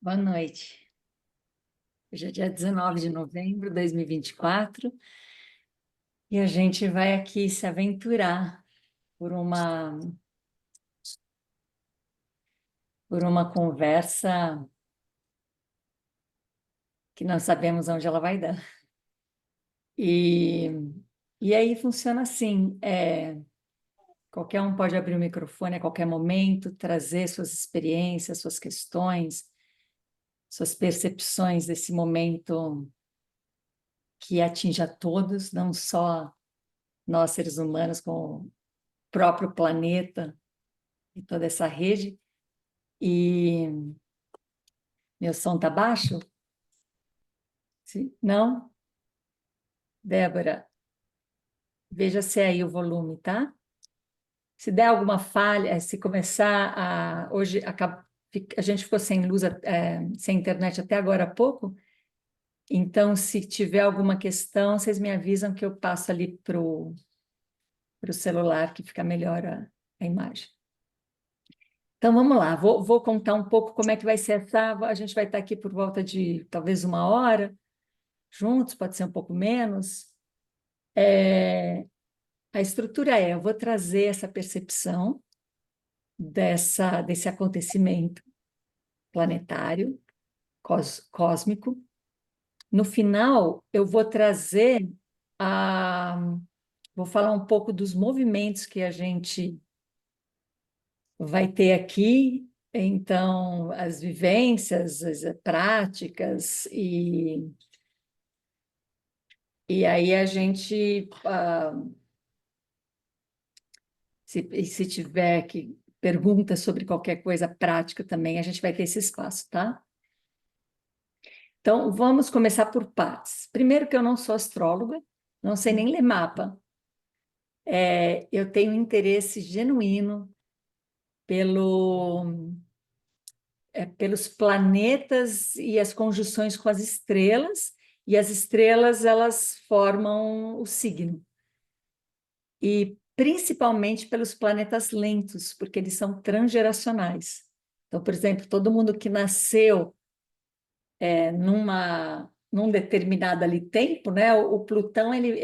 Boa noite. Hoje é dia 19 de novembro de 2024 e a gente vai aqui se aventurar por uma conversa que não sabemos onde ela vai dar. E, e aí funciona assim, qualquer um pode abrir o microfone a qualquer momento, trazer suas experiências, suas questões, suas percepções desse momento que atinge a todos, não só nós seres humanos, com o próprio planeta e toda essa rede. E meu som tá baixo? Sim? Não? Débora, veja se é aí o volume, tá? Se der alguma falha, se começar a... Hoje a gente ficou sem luz, sem internet até agora há pouco, então se tiver alguma questão, vocês me avisam que eu passo ali pro celular, que fica melhor a imagem. Então vamos lá, vou contar um pouco como é que vai ser essa... A gente vai estar aqui por volta de talvez 1 hora, juntos, pode ser um pouco menos. A estrutura eu vou trazer essa percepção desse acontecimento planetário, cósmico. No final, eu vou trazer a... Vou falar um pouco dos movimentos que a gente vai ter aqui, então, as vivências, as práticas, e aí a gente... se tiver que perguntas sobre qualquer coisa prática também, a gente vai ter esse espaço, tá? Então, vamos começar por partes. Primeiro que eu não sou astróloga, não sei nem ler mapa. Eu tenho um interesse genuíno pelos planetas e as conjunções com as estrelas, e as estrelas, elas formam o signo. E principalmente pelos planetas lentos, porque eles são transgeracionais. Então, por exemplo, todo mundo que nasceu num determinado ali tempo, né? O Plutão ele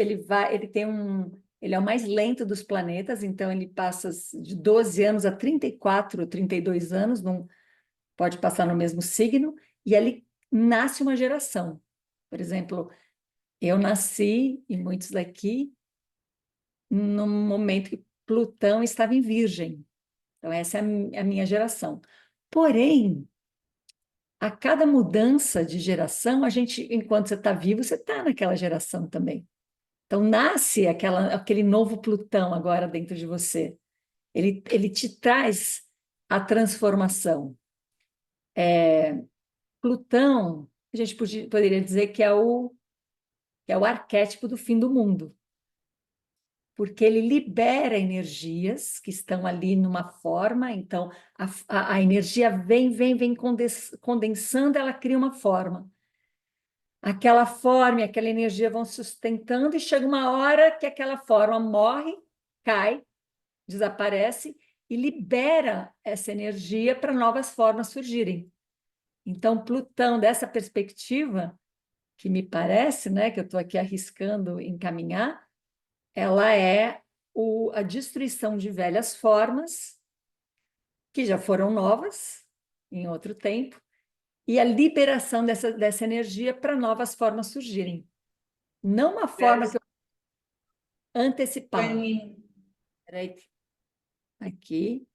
é o mais lento dos planetas, então ele passa de 12 anos a 34, 32 anos, não pode passar no mesmo signo, e ali nasce uma geração. Por exemplo, eu nasci, e muitos daqui, no momento que Plutão estava em Virgem. Então, essa é a minha geração. Porém, a cada mudança de geração, enquanto você está vivo, você está naquela geração também. Então, nasce aquele novo Plutão agora dentro de você. Ele te traz a transformação. Plutão, a gente poderia dizer que é o arquétipo do fim do mundo, porque ele libera energias que estão ali numa forma, então a energia vem condensando, ela cria uma forma. Aquela forma e aquela energia vão sustentando, e chega uma hora que aquela forma morre, cai, desaparece e libera essa energia para novas formas surgirem. Então, Plutão, dessa perspectiva, que me parece, né, que eu estou aqui arriscando encaminhar, ela é a destruição de velhas formas, que já foram novas em outro tempo, e a liberação dessa energia para novas formas surgirem. Não uma forma que eu antecipar. Peraí, aqui.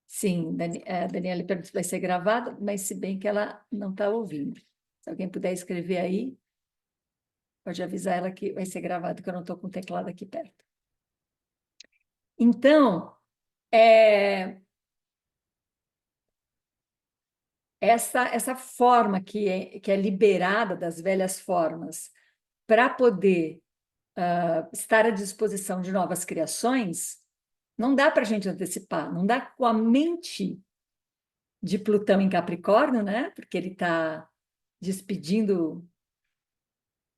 Sim, a Daniela perguntou se vai ser gravada, mas se bem que ela não está ouvindo. Se alguém puder escrever aí, pode avisar ela que vai ser gravado, que eu não estou com o teclado aqui perto. Então, essa forma que é liberada das velhas formas para poder estar à disposição de novas criações, não dá para a gente antecipar, não dá com a mente de Plutão em Capricórnio, né? Porque ele está despedindo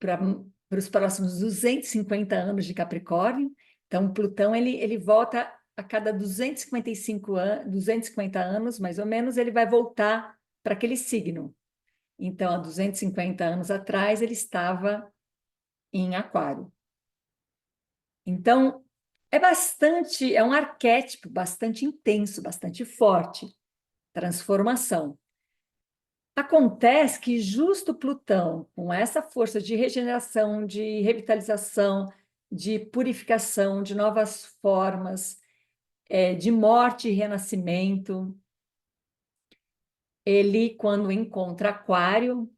para os próximos 250 anos de Capricórnio. Então, Plutão ele volta a cada 250 anos, mais ou menos, ele vai voltar para aquele signo. Então, há 250 anos atrás, ele estava em Aquário. Então, é um arquétipo bastante intenso, bastante forte, transformação. Acontece que justo Plutão, com essa força de regeneração, de revitalização, de purificação, de novas formas, de morte e renascimento, ele, quando encontra Aquário,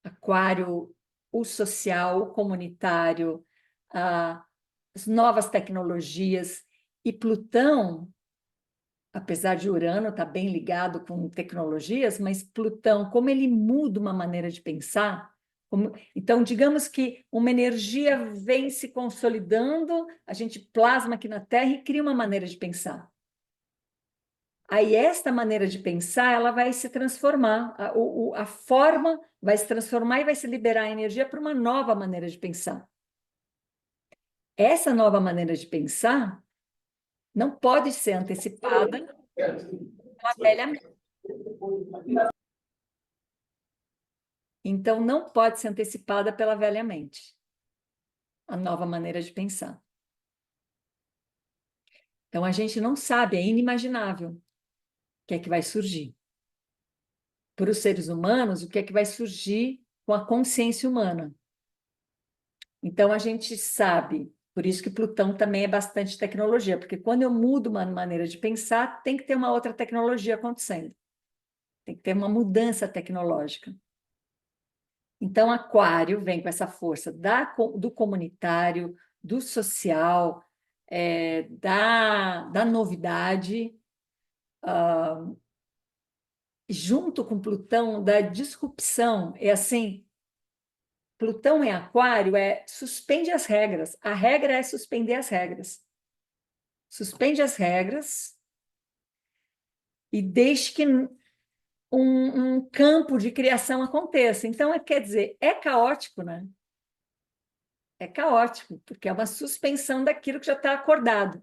Aquário, o social, o comunitário, as novas tecnologias, e Plutão, apesar de Urano estar bem ligado com tecnologias, mas Plutão, como ele muda uma maneira de pensar, então, digamos que uma energia vem se consolidando, a gente plasma aqui na Terra e cria uma maneira de pensar. Aí, esta maneira de pensar, ela vai se transformar, a forma vai se transformar e vai se liberar a energia para uma nova maneira de pensar. Essa nova maneira de pensar não pode ser antecipada pela velha mente. Então, não pode ser antecipada pela velha mente, a nova maneira de pensar. Então, a gente não sabe, é inimaginável o que é que vai surgir. Para os seres humanos, o que é que vai surgir com a consciência humana. Então, a gente sabe, por isso que Plutão também é bastante tecnologia, porque quando eu mudo uma maneira de pensar, tem que ter uma outra tecnologia acontecendo. Tem que ter uma mudança tecnológica. Então, Aquário vem com essa força do comunitário, do social, da novidade, junto com Plutão, da disrupção. É assim, Plutão em Aquário suspende as regras. A regra é suspender as regras. Suspende as regras e deixe que um campo de criação aconteça. Então, quer dizer, é caótico, né? É caótico, porque é uma suspensão daquilo que já está acordado.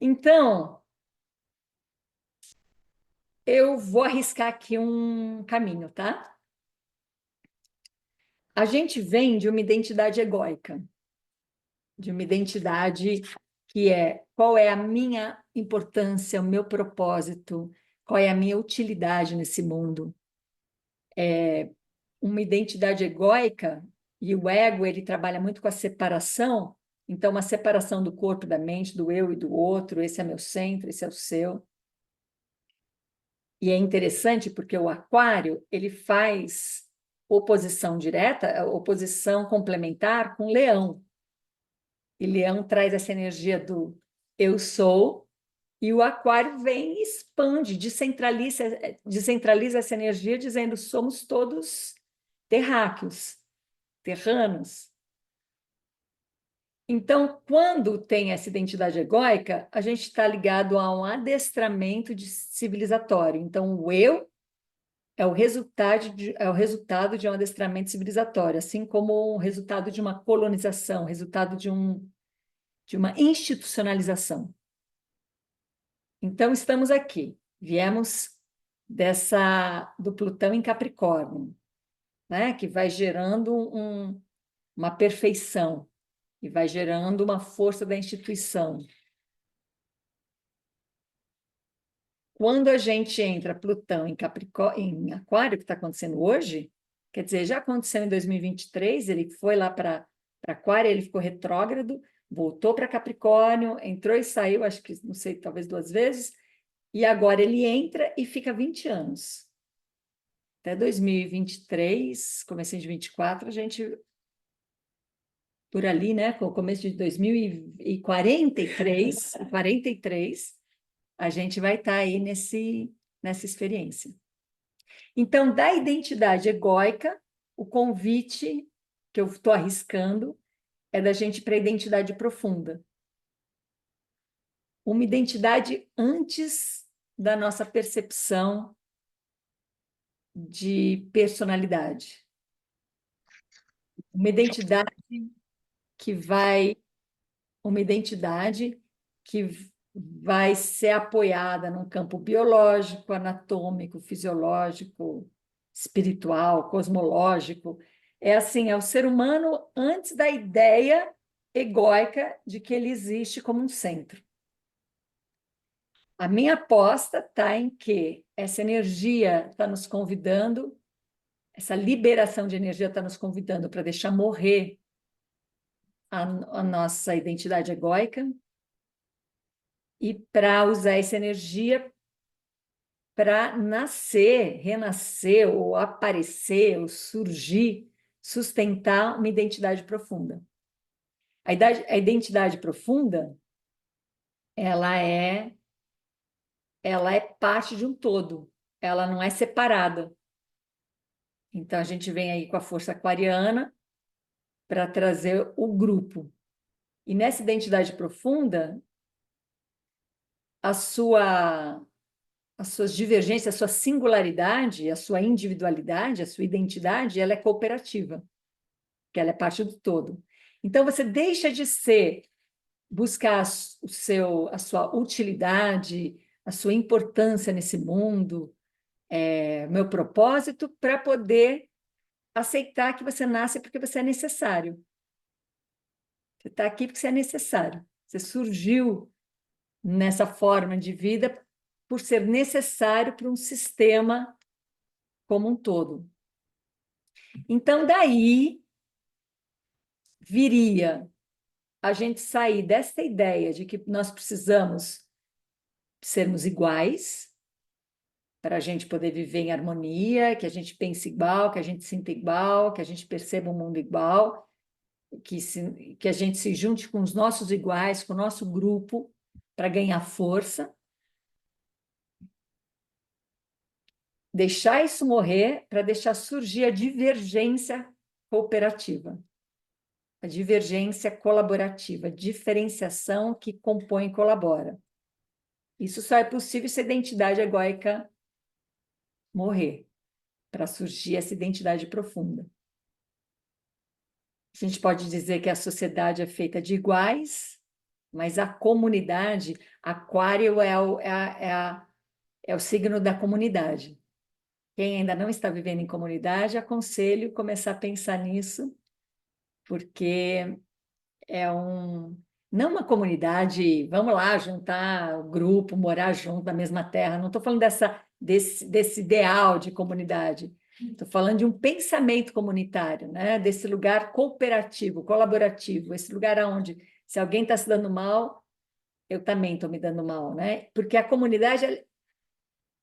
Então, eu vou arriscar aqui um caminho, tá? A gente vem de uma identidade egóica, de uma identidade que é qual é a minha importância, o meu propósito, qual é a minha utilidade nesse mundo. Uma identidade egóica, e o ego ele trabalha muito com a separação, então uma separação do corpo, da mente, do eu e do outro, esse é meu centro, esse é o seu. E é interessante porque o aquário ele faz oposição direta, oposição complementar com leão. E leão traz essa energia do eu sou, e o aquário vem e expande, descentraliza essa energia, dizendo somos todos terráqueos, terranos. Então, quando tem essa identidade egóica, a gente está ligado a um adestramento civilizatório. Então, o eu é o resultado de um adestramento civilizatório, assim como o resultado de uma colonização, resultado de uma institucionalização. Então, estamos aqui, viemos do Plutão em Capricórnio, né, que vai gerando uma perfeição, e vai gerando uma força da instituição. Quando a gente entra Plutão em Capricórnio, em Aquário, que está acontecendo hoje, quer dizer, já aconteceu em 2023, ele foi lá para Aquário, ele ficou retrógrado, voltou para Capricórnio, entrou e saiu, acho que, não sei, talvez 2 vezes, e agora ele entra e fica 20 anos. Até 2023, comecinho de 24, a gente, por ali, né, com o começo de 2043, a gente vai estar aí nessa experiência. Então, da identidade egóica, o convite que eu estou arriscando é da gente para a identidade profunda. Uma identidade antes da nossa percepção de personalidade. Uma identidade que vai... Uma identidade que vai ser apoiada num campo biológico, anatômico, fisiológico, espiritual, cosmológico. É assim, é o ser humano antes da ideia egóica de que ele existe como um centro. A minha aposta está em que essa energia está nos convidando, essa liberação de energia está nos convidando para deixar morrer a nossa identidade egóica e para usar essa energia para nascer, renascer, ou aparecer, ou surgir, sustentar uma identidade profunda. A identidade profunda, ela é, ela é parte de um todo, ela não é separada. Então, a gente vem aí com a força aquariana para trazer o grupo. E nessa identidade profunda, a sua, as suas divergências, a sua singularidade, a sua individualidade, a sua identidade, ela é cooperativa, que ela é parte do todo. Então, você deixa de buscar a sua utilidade, a sua importância nesse mundo, meu propósito, para poder aceitar que você nasce porque você é necessário. Você está aqui porque você é necessário. Você surgiu nessa forma de vida por ser necessário para um sistema como um todo. Então, daí viria a gente sair dessa ideia de que nós precisamos sermos iguais para a gente poder viver em harmonia, que a gente pense igual, que a gente sinta igual, que a gente perceba o mundo igual, que a gente se junte com os nossos iguais, com o nosso grupo, para ganhar força. Deixar isso morrer para deixar surgir a divergência cooperativa, a divergência colaborativa, a diferenciação que compõe e colabora. Isso só é possível se a identidade egóica morrer, para surgir essa identidade profunda. A gente pode dizer que a sociedade é feita de iguais, mas a comunidade, Aquário é o signo da comunidade. Quem ainda não está vivendo em comunidade, aconselho começar a pensar nisso, porque não uma comunidade, vamos lá, juntar o grupo, morar junto na mesma terra. Não estou falando desse ideal de comunidade. Estou falando de um pensamento comunitário, né? Desse lugar cooperativo, colaborativo, esse lugar onde, se alguém está se dando mal, eu também estou me dando mal, né? Porque a comunidade,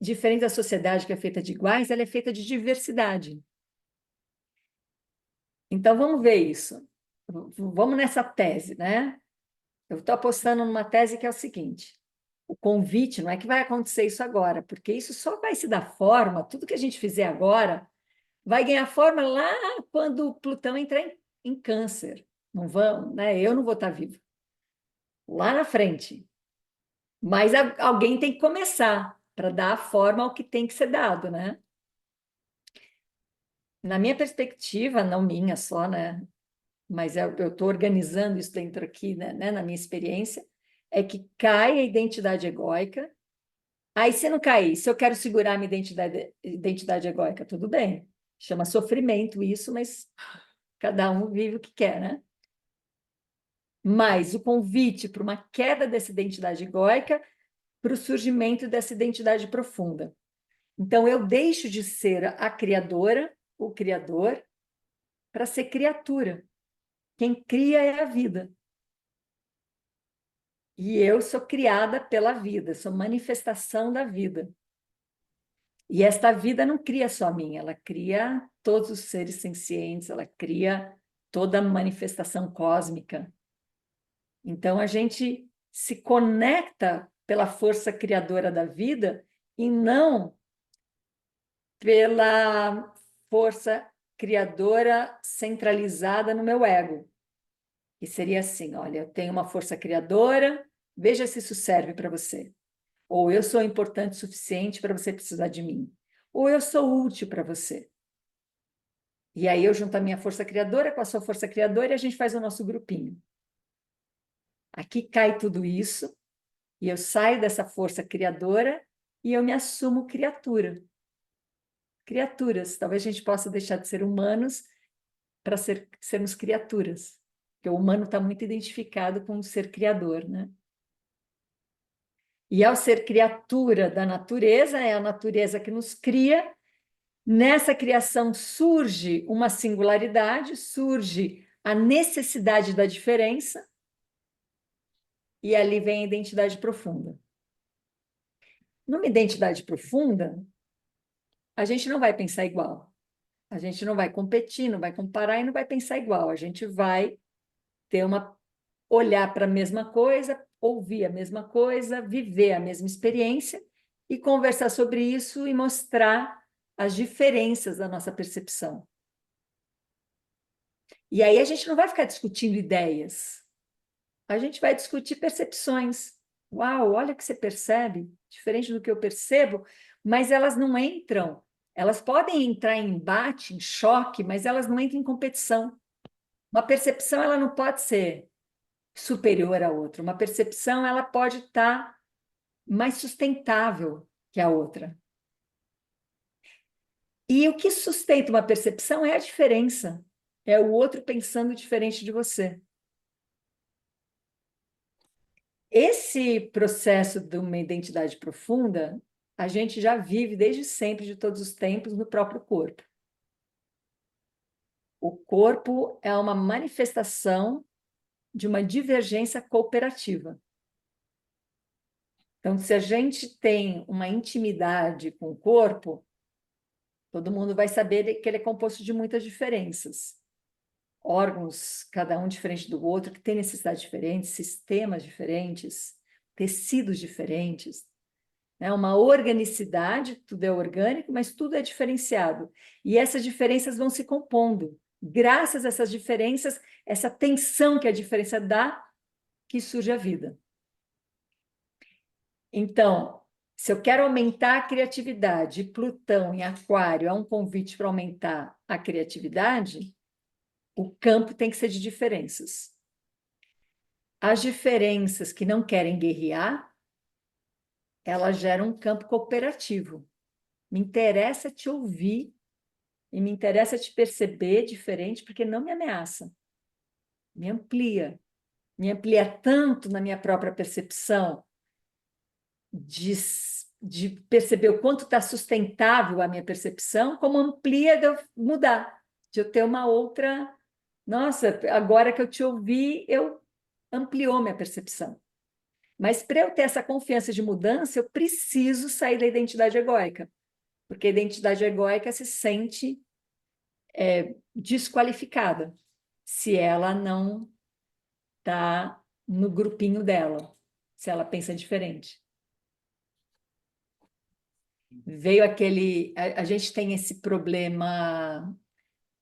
diferente da sociedade que é feita de iguais, ela é feita de diversidade. Então, vamos ver isso. Vamos nessa tese, né? Eu estou apostando numa tese que é o seguinte: o convite não é que vai acontecer isso agora, porque isso só vai se dar forma, tudo que a gente fizer agora vai ganhar forma lá quando Plutão entrar em Câncer. Não vão, né? Eu não vou estar vivo. Lá na frente. Mas alguém tem que começar para dar a forma ao que tem que ser dado, né? Na minha perspectiva, não minha só, né? Mas eu estou organizando isso dentro aqui, né, na minha experiência, é que cai a identidade egóica. Aí, se não cair, se eu quero segurar a minha identidade egóica, tudo bem. Chama sofrimento isso, mas cada um vive o que quer, né? Mas o convite para uma queda dessa identidade egóica, para o surgimento dessa identidade profunda. Então, eu deixo de ser a criadora, o criador, para ser criatura. Quem cria é a vida. E eu sou criada pela vida, sou manifestação da vida. E esta vida não cria só a mim, ela cria todos os seres sencientes, ela cria toda a manifestação cósmica. Então, a gente se conecta pela força criadora da vida e não pela força criadora centralizada no meu ego. E seria assim: olha, eu tenho uma força criadora, veja se isso serve para você. Ou eu sou importante o suficiente para você precisar de mim. Ou eu sou útil para você. E aí eu junto a minha força criadora com a sua força criadora e a gente faz o nosso grupinho. Aqui cai tudo isso E eu saio dessa força criadora e eu me assumo criatura. Criaturas. Talvez a gente possa deixar de ser humanos para sermos criaturas. Porque o humano está muito identificado com o ser criador, né? E ao ser criatura da natureza, é a natureza que nos cria. Nessa criação surge uma singularidade, surge a necessidade da diferença, e ali vem a identidade profunda. Numa identidade profunda, a gente não vai pensar igual. A gente não vai competir, não vai comparar e não vai pensar igual. A gente vai ter olhar para a mesma coisa, ouvir a mesma coisa, viver a mesma experiência e conversar sobre isso e mostrar as diferenças da nossa percepção. E aí a gente não vai ficar discutindo ideias, a gente vai discutir percepções. Uau, olha o que você percebe, diferente do que eu percebo, mas elas não entram. Elas podem entrar em embate, em choque, mas elas não entram em competição. Uma percepção ela não pode ser superior à outra. Uma percepção ela pode estar mais sustentável que a outra. E o que sustenta uma percepção é a diferença. É o outro pensando diferente de você. Esse processo de uma identidade profunda, a gente já vive desde sempre, de todos os tempos, no próprio corpo. O corpo é uma manifestação de uma divergência cooperativa. Então, se a gente tem uma intimidade com o corpo, todo mundo vai saber que ele é composto de muitas diferenças. Órgãos, cada um diferente do outro, que tem necessidades diferentes, sistemas diferentes, tecidos diferentes. É uma organicidade, tudo é orgânico, mas tudo é diferenciado. E essas diferenças vão se compondo. Graças a essas diferenças, essa tensão que a diferença dá, que surge a vida. Então, se eu quero aumentar a criatividade, Plutão em Aquário é um convite para aumentar a criatividade, o campo tem que ser de diferenças. As diferenças que não querem guerrear, elas geram um campo cooperativo. Me interessa te ouvir e me interessa te perceber diferente, porque não me ameaça, me amplia. Me amplia tanto na minha própria percepção de, de perceber o quanto está sustentável a minha percepção, como amplia de eu mudar, de eu ter uma outra. Nossa, agora que eu te ouvi, eu ampliou minha percepção. Mas para eu ter essa confiança de mudança, eu preciso sair da identidade egóica, porque a identidade egóica se sente desqualificada se ela não está no grupinho dela, se ela pensa diferente. Veio aquele. A gente tem esse problema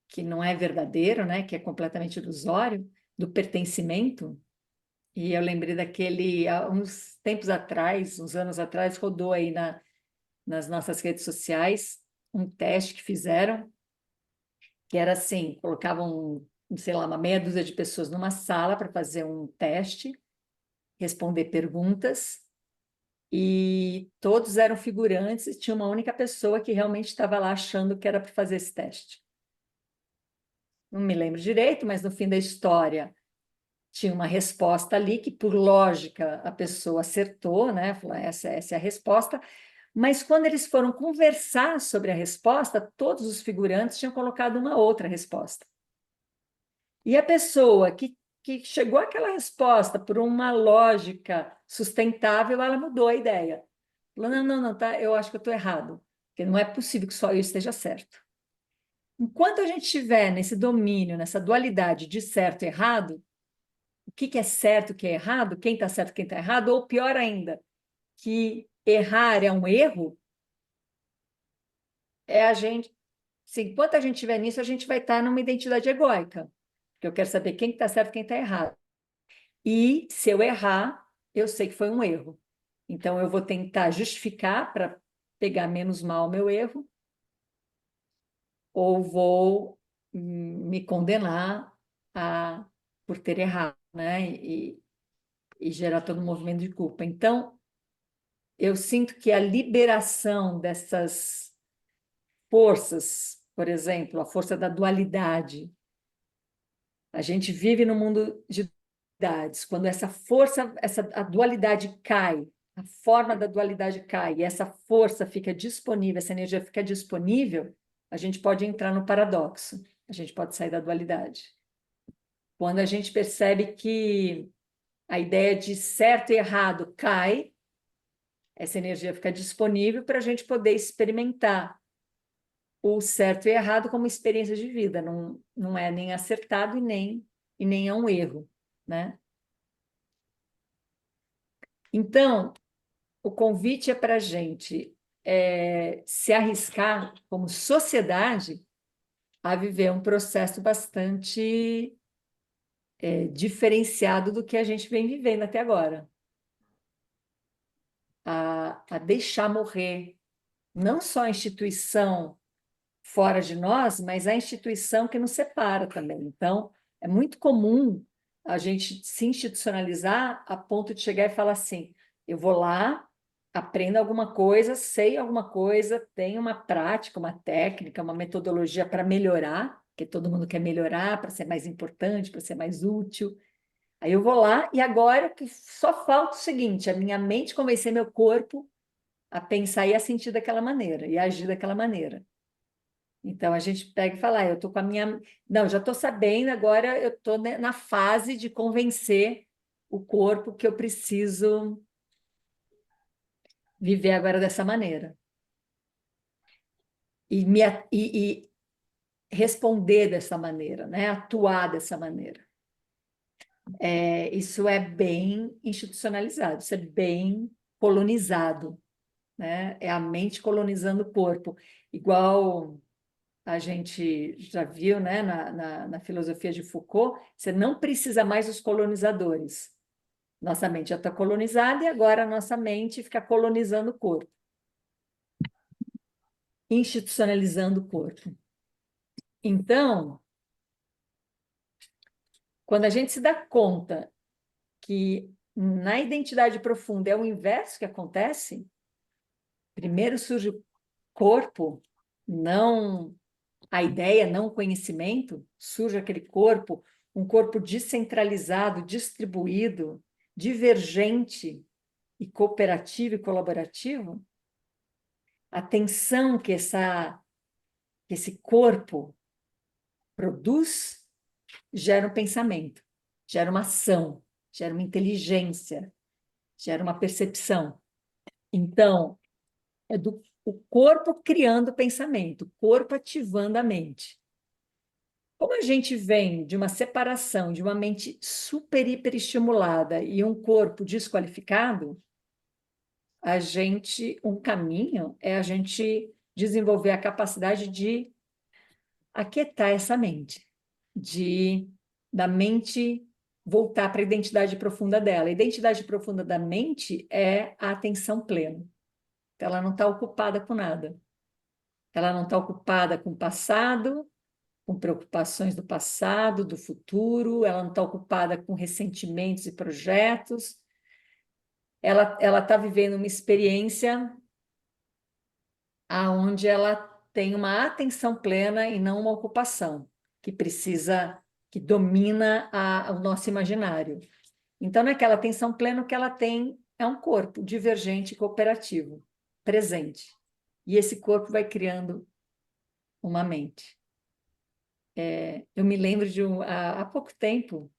que não é verdadeiro, né? Que é completamente ilusório, do pertencimento. E eu lembrei daquele, há uns tempos atrás, uns anos atrás, rodou aí nas nossas redes sociais um teste que fizeram, que era assim, colocavam, sei lá, uma meia dúzia de pessoas numa sala para fazer um teste, responder perguntas, e todos eram figurantes, e tinha uma única pessoa que realmente estava lá achando que era para fazer esse teste. Não me lembro direito, mas no fim da história tinha uma resposta ali que, por lógica, a pessoa acertou, né? Falou, essa é a resposta. Mas quando eles foram conversar sobre a resposta, todos os figurantes tinham colocado uma outra resposta. E a pessoa que chegou àquela resposta por uma lógica sustentável, ela mudou a ideia. Falou, não, tá, eu acho que eu estou errado, porque não é possível que só eu esteja certo. Enquanto a gente estiver nesse domínio, nessa dualidade de certo e errado, o que é certo, o que é errado, quem está certo, quem está errado, ou pior ainda, que errar é um erro, é a gente. Se enquanto a gente estiver nisso, a gente vai estar numa identidade egóica, porque eu quero saber quem está certo, quem está errado. E se eu errar, eu sei que foi um erro. Então eu vou tentar justificar para pegar menos mal o meu erro, ou vou me condenar por ter errado, né? E gerar todo um movimento de culpa. Então, eu sinto que a liberação dessas forças, por exemplo, a força da dualidade, a gente vive no mundo de dualidades. Quando essa força, a dualidade cai, a forma da dualidade cai, e essa força fica disponível, essa energia fica disponível, a gente pode entrar no paradoxo, a gente pode sair da dualidade. Quando a gente percebe que a ideia de certo e errado cai, essa energia fica disponível para a gente poder experimentar o certo e errado como experiência de vida, não é nem acertado e nem é um erro, né? Então, o convite é para a gente se arriscar como sociedade a viver um processo bastante diferenciado do que a gente vem vivendo até agora, a deixar morrer não só a instituição fora de nós, mas a instituição que nos separa também. Então, é muito comum a gente se institucionalizar a ponto de chegar e falar assim: eu vou lá, aprendo alguma coisa, sei alguma coisa, tenho uma prática, uma técnica, uma metodologia para melhorar, porque todo mundo quer melhorar para ser mais importante, para ser mais útil. Aí eu vou lá e agora que só falta o seguinte: a minha mente convencer meu corpo a pensar e a sentir daquela maneira e a agir daquela maneira. Então a gente pega e fala, eu estou com a minha. Não, já estou sabendo, agora eu estou na fase de convencer o corpo que eu preciso viver agora dessa maneira. E responder dessa maneira, né? Atuar dessa maneira. Isso é bem institucionalizado, isso é bem colonizado, né? É a mente colonizando o corpo. Igual a gente já viu, né, na filosofia de Foucault, você não precisa mais dos colonizadores. Nossa mente já está colonizada e agora a nossa mente fica colonizando o corpo, institucionalizando o corpo. Então, quando a gente se dá conta que na identidade profunda é o inverso que acontece, primeiro surge o corpo, não a ideia, não o conhecimento, surge aquele corpo, um corpo descentralizado, distribuído, divergente e cooperativo e colaborativo. A tensão que esse corpo produz gera um pensamento, gera uma ação, gera uma inteligência, gera uma percepção. Então, o corpo criando pensamento, o corpo ativando a mente. Como a gente vem de uma separação de uma mente super, hiper estimulada e um corpo desqualificado, um caminho é a gente desenvolver a capacidade de aquietar essa mente, da mente voltar para a identidade profunda dela. A identidade profunda da mente é a atenção plena. Então, ela não está ocupada com nada. Ela não está ocupada com o passado, com preocupações do passado, do futuro, ela não está ocupada com ressentimentos e projetos, ela está vivendo uma experiência aonde ela tem uma atenção plena e não uma ocupação, que domina o nosso imaginário. Então, naquela atenção plena, o que ela tem é um corpo divergente e cooperativo, presente. E esse corpo vai criando uma mente. Eu me lembro há pouco tempo,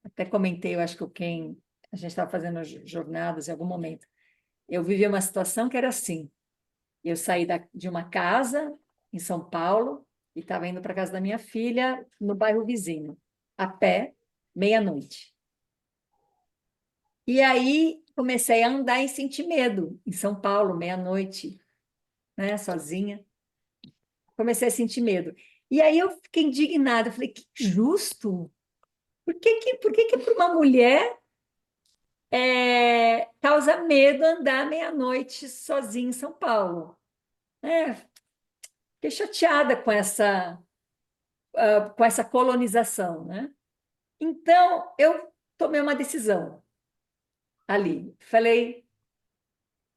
até comentei, eu acho que a gente estava fazendo jornadas em algum momento, eu vivi uma situação que era assim, eu saí de uma casa em São Paulo e estava indo para a casa da minha filha no bairro vizinho, a pé, meia-noite. E aí comecei a andar e sentir medo em São Paulo, meia-noite, né, sozinha. Comecei a sentir medo. E aí eu fiquei indignada, eu falei, que justo! Por que para uma mulher causa medo andar meia-noite sozinha em São Paulo? Fiquei chateada com essa colonização, né? Então, eu tomei uma decisão ali. Falei,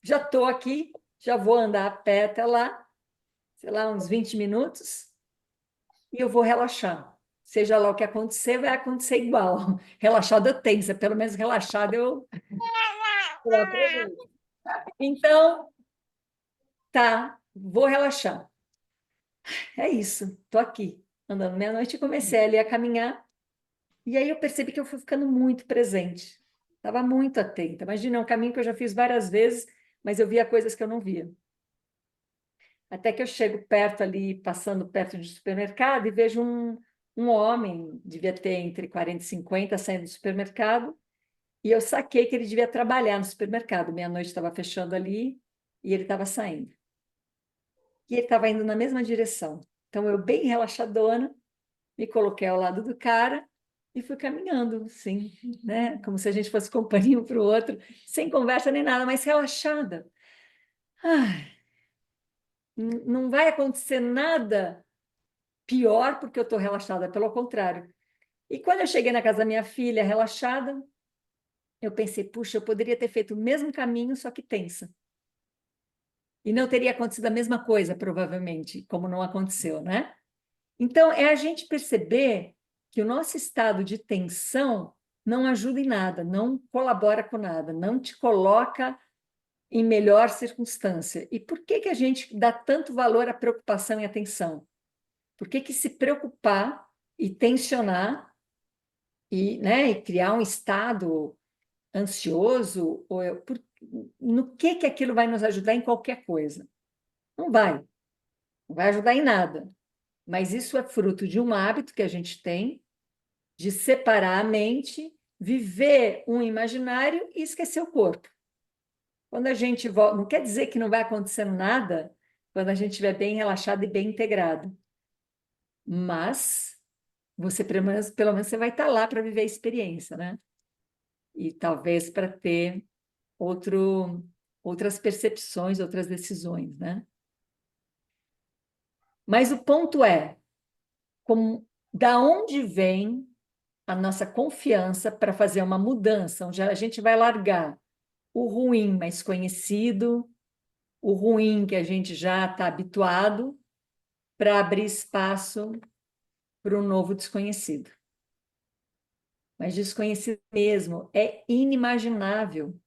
já estou aqui, já vou andar a pé até lá, sei lá, uns 20 minutos, e eu vou relaxar. Seja lá o que acontecer, vai acontecer igual. Relaxada eu tensa, pelo menos relaxada eu aproveito. Então, tá, vou relaxar. É isso, estou aqui, andando meia-noite e comecei ali a caminhar. E aí eu percebi que eu fui ficando muito presente. Estava muito atenta. Imagina, é um caminho que eu já fiz várias vezes, mas eu via coisas que eu não via. Até que eu chego perto ali, passando perto de supermercado, e vejo um homem, devia ter entre 40 e 50, saindo do supermercado, e eu saquei que ele devia trabalhar no supermercado. Meia-noite estava fechando ali, e ele estava saindo. E ele estava indo na mesma direção. Então, eu, bem relaxadona, me coloquei ao lado do cara e fui caminhando, assim, né? Como se a gente fosse companhia um para o outro, sem conversa nem nada, mas relaxada. Ai, não vai acontecer nada pior porque eu estou relaxada, pelo contrário. E quando eu cheguei na casa da minha filha, relaxada, eu pensei, puxa, eu poderia ter feito o mesmo caminho, só que tensa. E não teria acontecido a mesma coisa, provavelmente, como não aconteceu, né? Então, é a gente perceber que o nosso estado de tensão não ajuda em nada, não colabora com nada, não te coloca em melhor circunstância. E por que que a gente dá tanto valor à preocupação e atenção? Por que que se preocupar e tensionar e criar um estado ansioso? No que aquilo vai nos ajudar em qualquer coisa? Não vai ajudar em nada. Mas isso é fruto de um hábito que a gente tem de separar a mente, viver um imaginário e esquecer o corpo. Quando a gente volta, não quer dizer que não vai acontecendo nada quando a gente estiver bem relaxado e bem integrado, mas você pelo menos você vai estar lá para viver a experiência, né? E talvez para ter outras percepções, outras decisões, né? Mas o ponto é, da onde vem a nossa confiança para fazer uma mudança, onde a gente vai largar o ruim mais conhecido, o ruim que a gente já está habituado, para abrir espaço para um novo desconhecido. Mas desconhecido mesmo é inimaginável.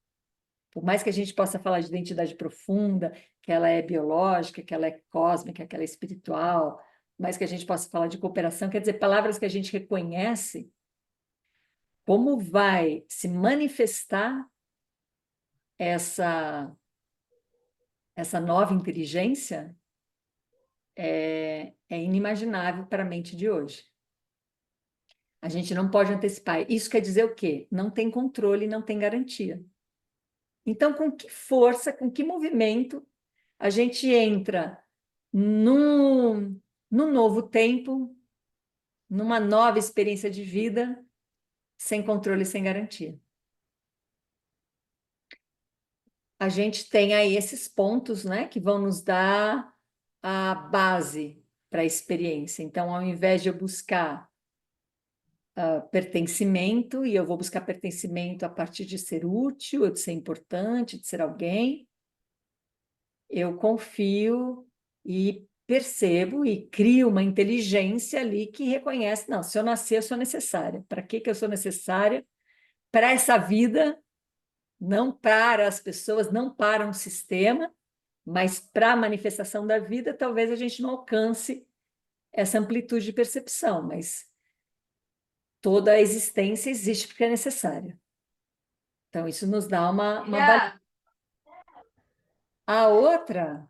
Por mais que a gente possa falar de identidade profunda, que ela é biológica, que ela é cósmica, que ela é espiritual, mais que a gente possa falar de cooperação, quer dizer, palavras que a gente reconhece, como vai se manifestar essa, essa nova inteligência é inimaginável para a mente de hoje. A gente não pode antecipar. Isso quer dizer o quê? Não tem controle, não tem garantia. Então, com que força, com que movimento a gente entra num novo tempo, numa nova experiência de vida, sem controle e sem garantia? A gente tem aí esses pontos, né, que vão nos dar a base para a experiência. Então, ao invés de eu buscar pertencimento, e eu vou buscar pertencimento a partir de ser útil, ou de ser importante, de ser alguém, eu confio e percebo e crio uma inteligência ali que reconhece, não, se eu nascer, eu sou necessária. Para que eu sou necessária? Para essa vida, não para as pessoas, não para um sistema, mas para a manifestação da vida, talvez a gente não alcance essa amplitude de percepção, mas toda a existência existe porque é necessária. Então, isso nos dá uma baliza. A outra,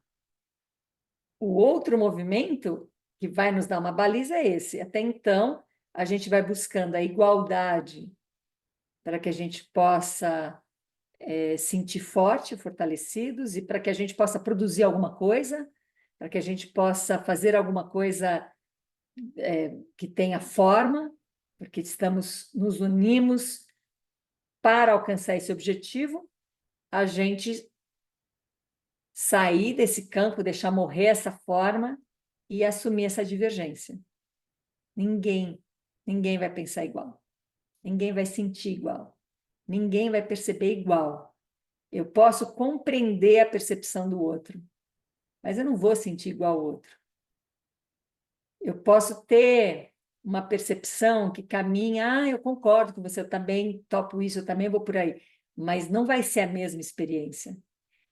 o outro movimento que vai nos dar uma baliza é esse. Até então, a gente vai buscando a igualdade para que a gente possa sentir forte, fortalecidos, e para que a gente possa produzir alguma coisa, para que a gente possa fazer alguma coisa que tenha forma, porque nos unimos para alcançar esse objetivo, a gente sair desse campo, deixar morrer essa forma e assumir essa divergência. Ninguém vai pensar igual. Ninguém vai sentir igual. Ninguém vai perceber igual. Eu posso compreender a percepção do outro, mas eu não vou sentir igual ao outro. Eu posso ter uma percepção que caminha, eu concordo com você, eu também topo isso, eu também vou por aí, mas não vai ser a mesma experiência.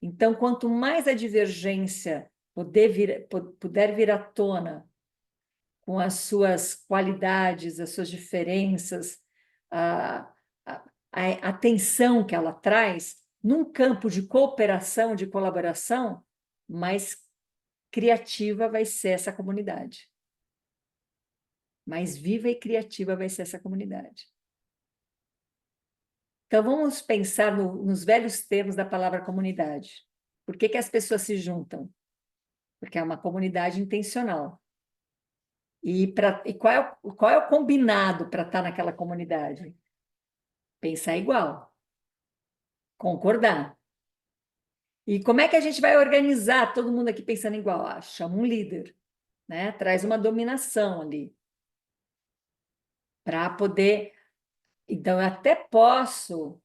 Então, quanto mais a divergência puder vir à tona com as suas qualidades, as suas diferenças, a, a tensão que ela traz, num campo de cooperação, de colaboração, mais criativa vai ser essa comunidade. Mais viva e criativa vai ser essa comunidade. Então, vamos pensar nos velhos termos da palavra comunidade. Por que as pessoas se juntam? Porque é uma comunidade intencional. E qual é o combinado para estar naquela comunidade? Pensar igual, concordar. E como é que a gente vai organizar todo mundo aqui pensando igual? Ah, chama um líder, né? Traz uma dominação ali para poder. Então, eu até posso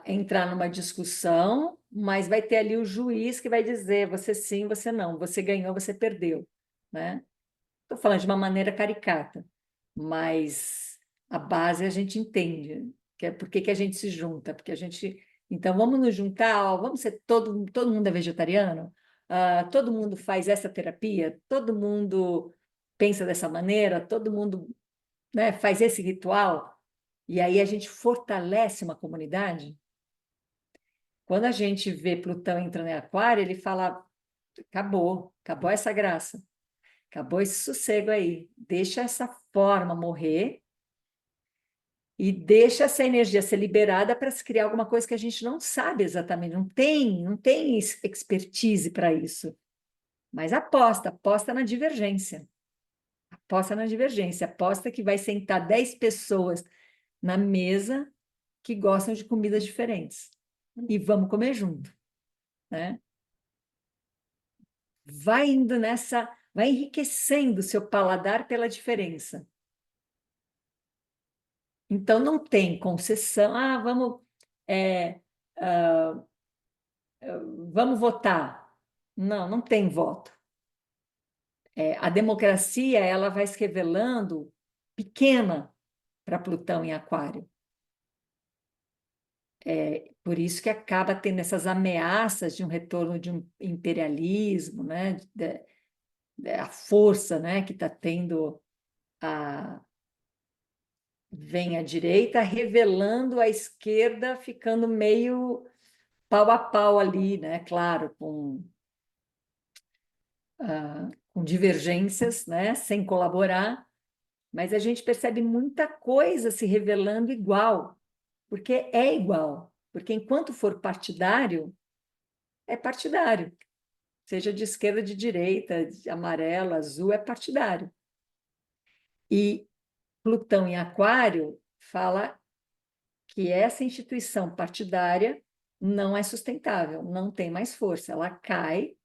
entrar numa discussão, mas vai ter ali o juiz que vai dizer você sim, você não, você ganhou, você perdeu, né? Estou falando de uma maneira caricata, mas a base a gente entende, que é por que a gente se junta, porque a gente. Então, vamos nos juntar, ó, vamos ser todo mundo é vegetariano, todo mundo faz essa terapia, todo mundo pensa dessa maneira, todo mundo, né, faz esse ritual, e aí a gente fortalece uma comunidade. Quando a gente vê Plutão entrando em Aquário, ele fala: acabou essa graça. Acabou esse sossego aí. Deixa essa forma morrer e deixa essa energia ser liberada para se criar alguma coisa que a gente não sabe exatamente, não tem expertise para isso. Mas aposta na divergência. Aposta na divergência, aposta que vai sentar 10 pessoas na mesa que gostam de comidas diferentes. E vamos comer junto, né? Vai indo nessa, vai enriquecendo o seu paladar pela diferença. Então, não tem concessão. É, ah, vamos votar. Não, não tem voto. A democracia ela vai se revelando pequena para Plutão em Aquário. Por isso que acaba tendo essas ameaças de um retorno de um imperialismo, né? A força, né? Que está tendo a vem à direita, revelando a esquerda, ficando meio pau a pau ali, né? Claro, com divergências, né? Sem colaborar, mas a gente percebe muita coisa se revelando igual, porque é igual. Porque enquanto for partidário, é partidário. Seja de esquerda, de direita, de amarelo, azul, é partidário. E Plutão em Aquário fala que essa instituição partidária não é sustentável, não tem mais força, ela cai.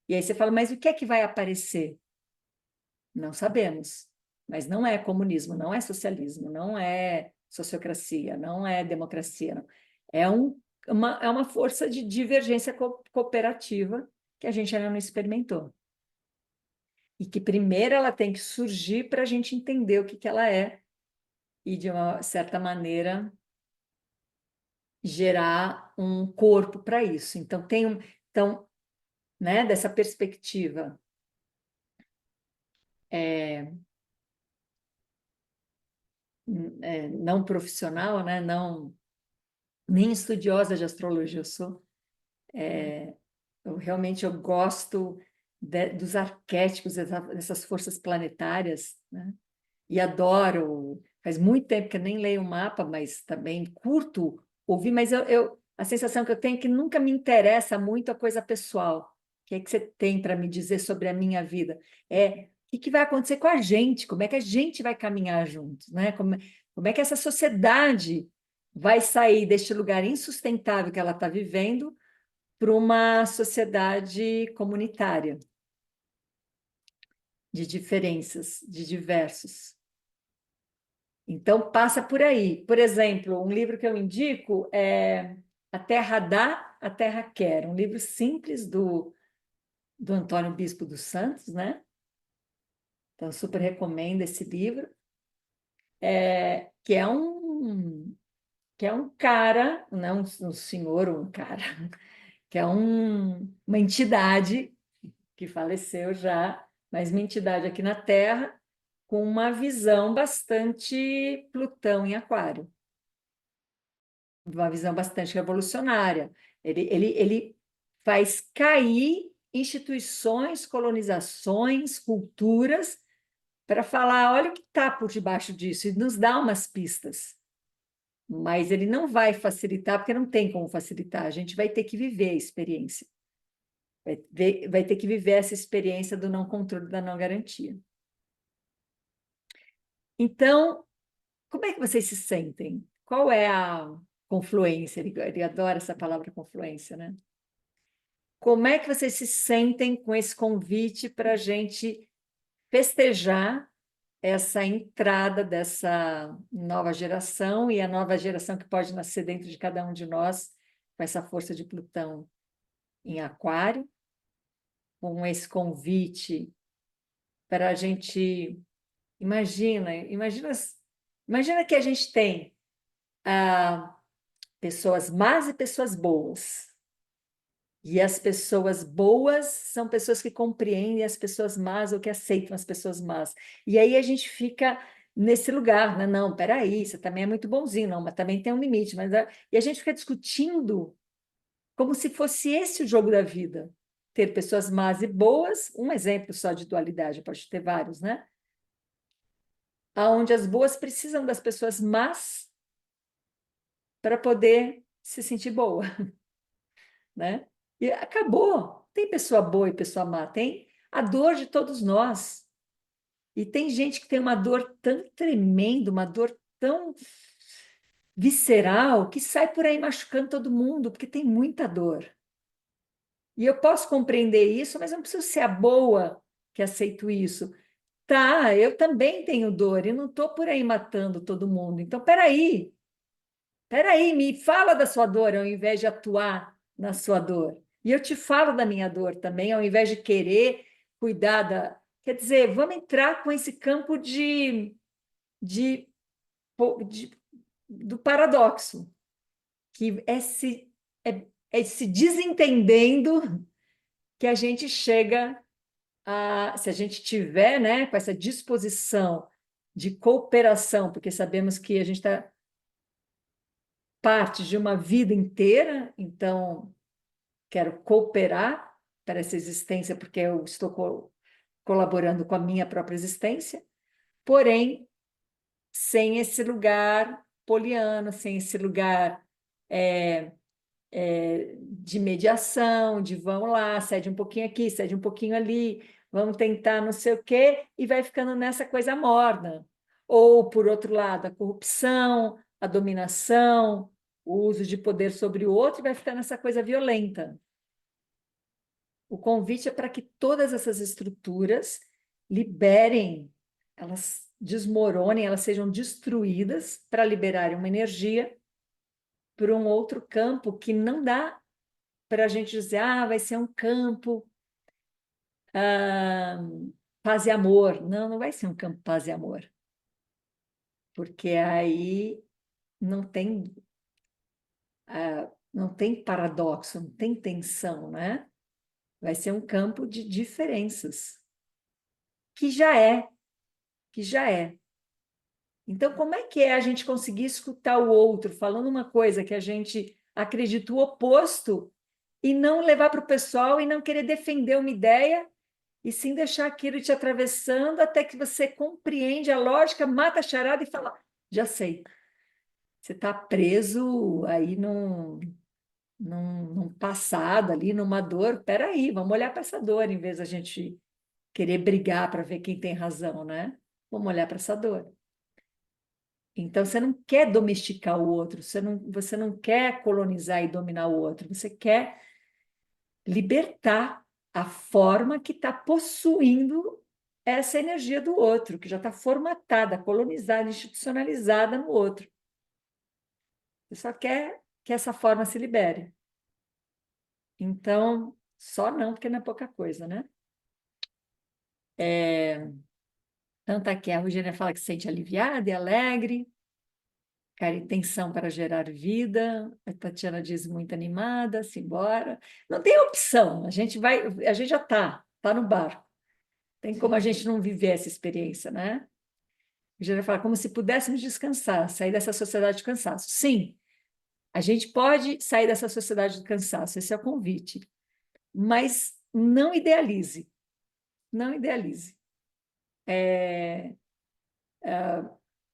E aí você fala, mas o que é que vai aparecer? Não sabemos. Mas não é comunismo, não é socialismo, não é sociocracia, não é democracia. Não. É uma força de divergência cooperativa que a gente ainda não experimentou. E que primeiro ela tem que surgir para a gente entender o que ela é e, de uma certa maneira, gerar um corpo para isso. Então, né, dessa perspectiva é, não profissional, né, não nem estudiosa de astrologia eu sou, eu gosto dos arquétipos dessas forças planetárias, né, e adoro. Faz muito tempo que eu nem leio o mapa, mas também curto ouvir, mas a sensação que eu tenho é que nunca me interessa muito a coisa pessoal. O que é que você tem para me dizer sobre a minha vida? O que vai acontecer com a gente? Como é que a gente vai caminhar juntos, né? Como é que essa sociedade vai sair deste lugar insustentável que ela está vivendo para uma sociedade comunitária, de diferenças, de diversos. Então, passa por aí. Por exemplo, um livro que eu indico é A Terra Dá a Terra quer, um livro simples do Antônio Bispo dos Santos, né? Então, super recomendo esse livro, que é um cara, não um senhor, um cara, que é uma entidade que faleceu já, mas uma entidade aqui na Terra, com uma visão bastante Plutão em Aquário, uma visão bastante revolucionária. Ele faz cair instituições, colonizações, culturas, para falar, olha o que está por debaixo disso, e nos dá umas pistas. Mas ele não vai facilitar, porque não tem como facilitar, a gente vai ter que viver a experiência. Vai ter que viver essa experiência do não controle, da não garantia. Então, como é que vocês se sentem? Qual é a confluência? Ele adora essa palavra confluência, né? Como é que vocês se sentem com esse convite para a gente festejar essa entrada dessa nova geração e a nova geração que pode nascer dentro de cada um de nós, com essa força de Plutão em Aquário, com esse convite para a gente imagina que a gente tem pessoas más e pessoas boas. E as pessoas boas são pessoas que compreendem as pessoas más ou que aceitam as pessoas más. E aí a gente fica nesse lugar, né? Não, peraí, você também é muito bonzinho, não, mas também tem um limite. E a gente fica discutindo como se fosse esse o jogo da vida. Ter pessoas más e boas, um exemplo só de dualidade, pode ter vários, né? Onde as boas precisam das pessoas más para poder se sentir boa, né? E acabou. Tem pessoa boa e pessoa má, tem a dor de todos nós. E tem gente que tem uma dor tão tremenda, uma dor tão visceral, que sai por aí machucando todo mundo, porque tem muita dor. E eu posso compreender isso, mas eu não preciso ser a boa que aceito isso. Tá, eu também tenho dor e não estou por aí matando todo mundo. Então, peraí, me fala da sua dor ao invés de atuar na sua dor. E eu te falo da minha dor também, ao invés de querer cuidar da. Quer dizer, vamos entrar com esse campo de, de- do paradoxo, que é se desentendendo que a gente chega se a gente tiver, né, com essa disposição de cooperação, porque sabemos que a gente está parte de uma vida inteira, então quero cooperar para essa existência, porque eu estou colaborando com a minha própria existência, porém, sem esse lugar poliano, sem esse lugar de mediação, de vamos lá, cede um pouquinho aqui, cede um pouquinho ali, vamos tentar não sei o quê, e vai ficando nessa coisa morna. Ou, por outro lado, a corrupção, a dominação, o uso de poder sobre o outro, e vai ficando essa coisa violenta. O convite é para que todas essas estruturas liberem, elas desmoronem, elas sejam destruídas para liberarem uma energia para um outro campo que não dá para a gente dizer, vai ser um campo ah, paz e amor. Não, não vai ser um campo paz e amor, porque aí não tem, não tem paradoxo, não tem tensão, né? Vai ser um campo de diferenças, que já é, que já é. Então, como é que é a gente conseguir escutar o outro falando uma coisa que a gente acredita o oposto e não levar para o pessoal e não querer defender uma ideia e sim deixar aquilo te atravessando até que você compreende a lógica, mata a charada e fala, já sei. Você está preso aí num passado ali, numa dor. Espera aí, vamos olhar para essa dor em vez da gente querer brigar para ver quem tem razão, né? Vamos olhar para essa dor. Então, você não quer domesticar o outro, você não quer colonizar e dominar o outro, você quer libertar a forma que está possuindo essa energia do outro, que já está formatada, colonizada, institucionalizada no outro. Você só quer que essa forma se libere. Então, só não, porque não é pouca coisa, né? Tanto aqui a Rogênia fala que se sente aliviada e alegre, cara, intenção para gerar vida. A Tatiana diz muito animada, simbora. Não tem opção, a gente já tá no barco. Tem como a gente não viver essa experiência, né? A Rogênia fala como se pudéssemos descansar, sair dessa sociedade de cansaço. Sim, a gente pode sair dessa sociedade do cansaço, esse é o convite. Mas não idealize, não idealize.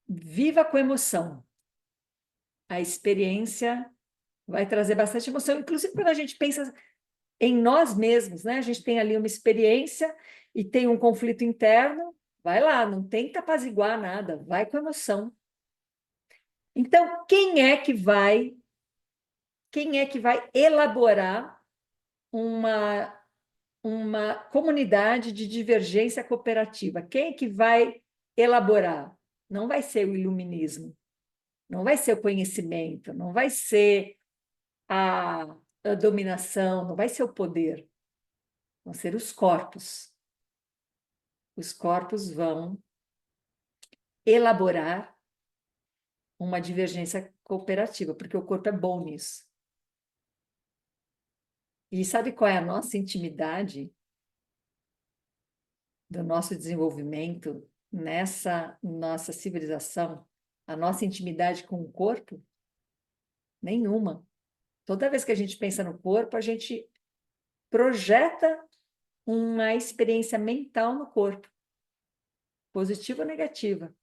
Viva com emoção. A experiência vai trazer bastante emoção, inclusive quando a gente pensa em nós mesmos, né? A gente tem ali uma experiência e tem um conflito interno, vai lá, não tenta apaziguar nada, vai com emoção. Então, quem é que vai elaborar uma comunidade de divergência cooperativa? Quem é que vai elaborar? Não vai ser o iluminismo, não vai ser o conhecimento, não vai ser a dominação, não vai ser o poder, vão ser os corpos. Os corpos vão elaborar uma divergência cooperativa, porque o corpo é bom nisso. E sabe qual é a nossa intimidade do nosso desenvolvimento nessa nossa civilização? A nossa intimidade com o corpo? Nenhuma. Toda vez que a gente pensa no corpo, a gente projeta uma experiência mental no corpo, positiva ou negativa.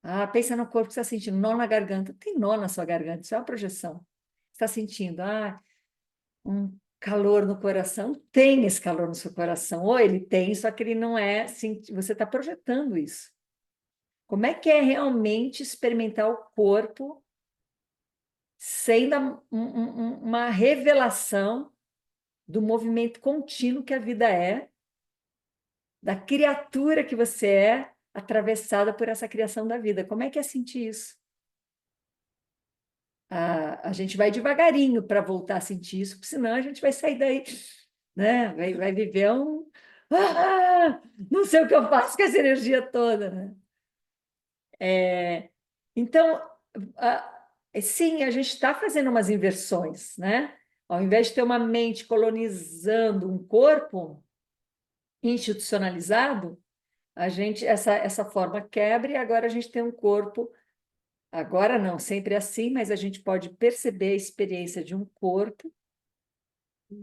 Ah, pensa no corpo que você está sentindo, nó na garganta. Tem nó na sua garganta, isso é uma projeção. Você está sentindo, um calor no coração. Tem esse calor no seu coração. Ou ele tem, só que ele não é, você está projetando isso. Como é que é realmente experimentar o corpo sendo uma revelação do movimento contínuo que a vida é, da criatura que você é, atravessada por essa criação da vida? Como é que é sentir isso? A gente vai devagarinho para voltar a sentir isso, porque senão a gente vai sair daí, né? Vai viver não sei o que eu faço com essa energia toda, né? Então, sim, a gente está fazendo umas inversões, né? Ao invés de ter uma mente colonizando um corpo institucionalizado, essa forma quebra e agora a gente tem um corpo. Agora não, sempre é assim, mas a gente pode perceber a experiência de um corpo,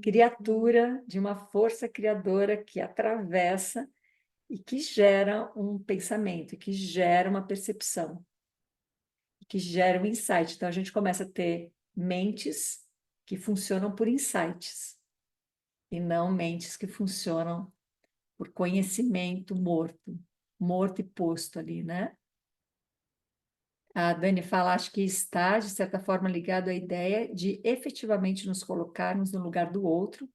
criatura, de uma força criadora que atravessa e que gera um pensamento, que gera uma percepção, que gera um insight. Então a gente começa a ter mentes que funcionam por insights e não mentes que funcionam por conhecimento morto, morto e posto ali, né? A Dani fala, acho que está, de certa forma, ligado à ideia de efetivamente nos colocarmos no lugar do outro,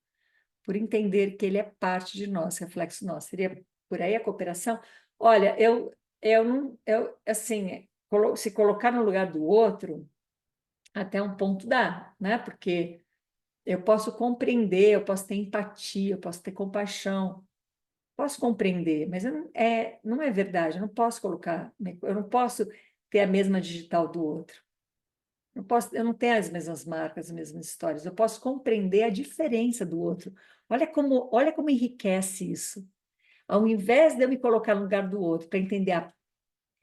por entender que ele é parte de nós, reflexo nosso. Seria por aí a cooperação? Olha, eu não, eu, assim, se colocar no lugar do outro, até um ponto dá, né? Porque eu posso compreender, eu posso ter empatia, eu posso ter compaixão, posso compreender, mas não é verdade, eu não posso colocar, eu não posso ter a mesma digital do outro. Eu não tenho as mesmas marcas, as mesmas histórias. Eu posso compreender a diferença do outro. Olha como enriquece isso. Ao invés de eu me colocar no lugar do outro para entender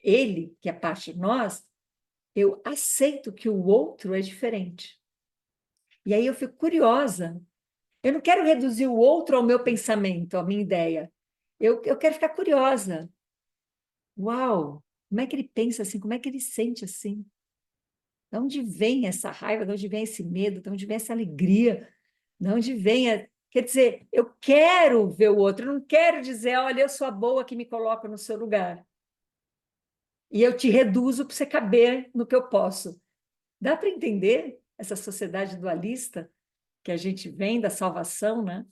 ele, que é parte de nós, eu aceito que o outro é diferente. E aí eu fico curiosa. Eu não quero reduzir o outro ao meu pensamento, à minha ideia. Eu quero ficar curiosa. Uau! Como é que ele pensa assim? Como é que ele sente assim? De onde vem essa raiva? De onde vem esse medo? De onde vem essa alegria? De onde vem Quer dizer, eu quero ver o outro, eu não quero dizer, olha, eu sou a boa que me coloca no seu lugar. E eu te reduzo para você caber no que eu posso. Dá para entender essa sociedade dualista que a gente vem da salvação, né?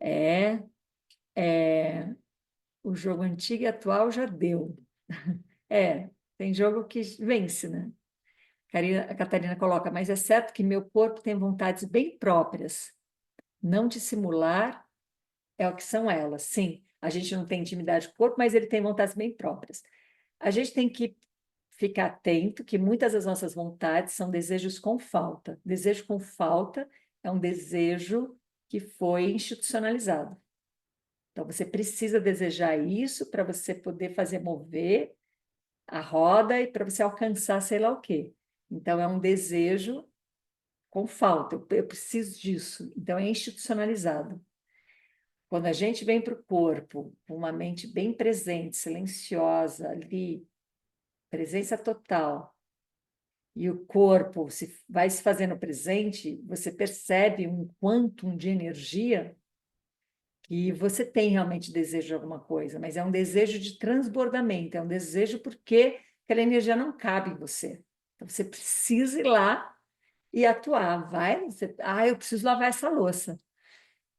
É, o jogo antigo e atual já deu. Tem jogo que vence, né? A Catarina coloca, mas é certo que meu corpo tem vontades bem próprias. Não dissimular é o que são elas. Sim, a gente não tem intimidade com o corpo, mas ele tem vontades bem próprias. A gente tem que ficar atento que muitas das nossas vontades são desejos com falta. Desejo com falta é um desejo que foi institucionalizado. Então, você precisa desejar isso para você poder fazer mover a roda e para você alcançar sei lá o quê. Então, é um desejo com falta. Eu preciso disso. Então, é institucionalizado. Quando a gente vem para o corpo, com uma mente bem presente, silenciosa, ali, presença total, e o corpo vai se fazendo presente, você percebe um quantum de energia que você tem realmente desejo de alguma coisa, mas é um desejo de transbordamento, é um desejo porque aquela energia não cabe em você. Então você precisa ir lá e atuar. Eu preciso lavar essa louça,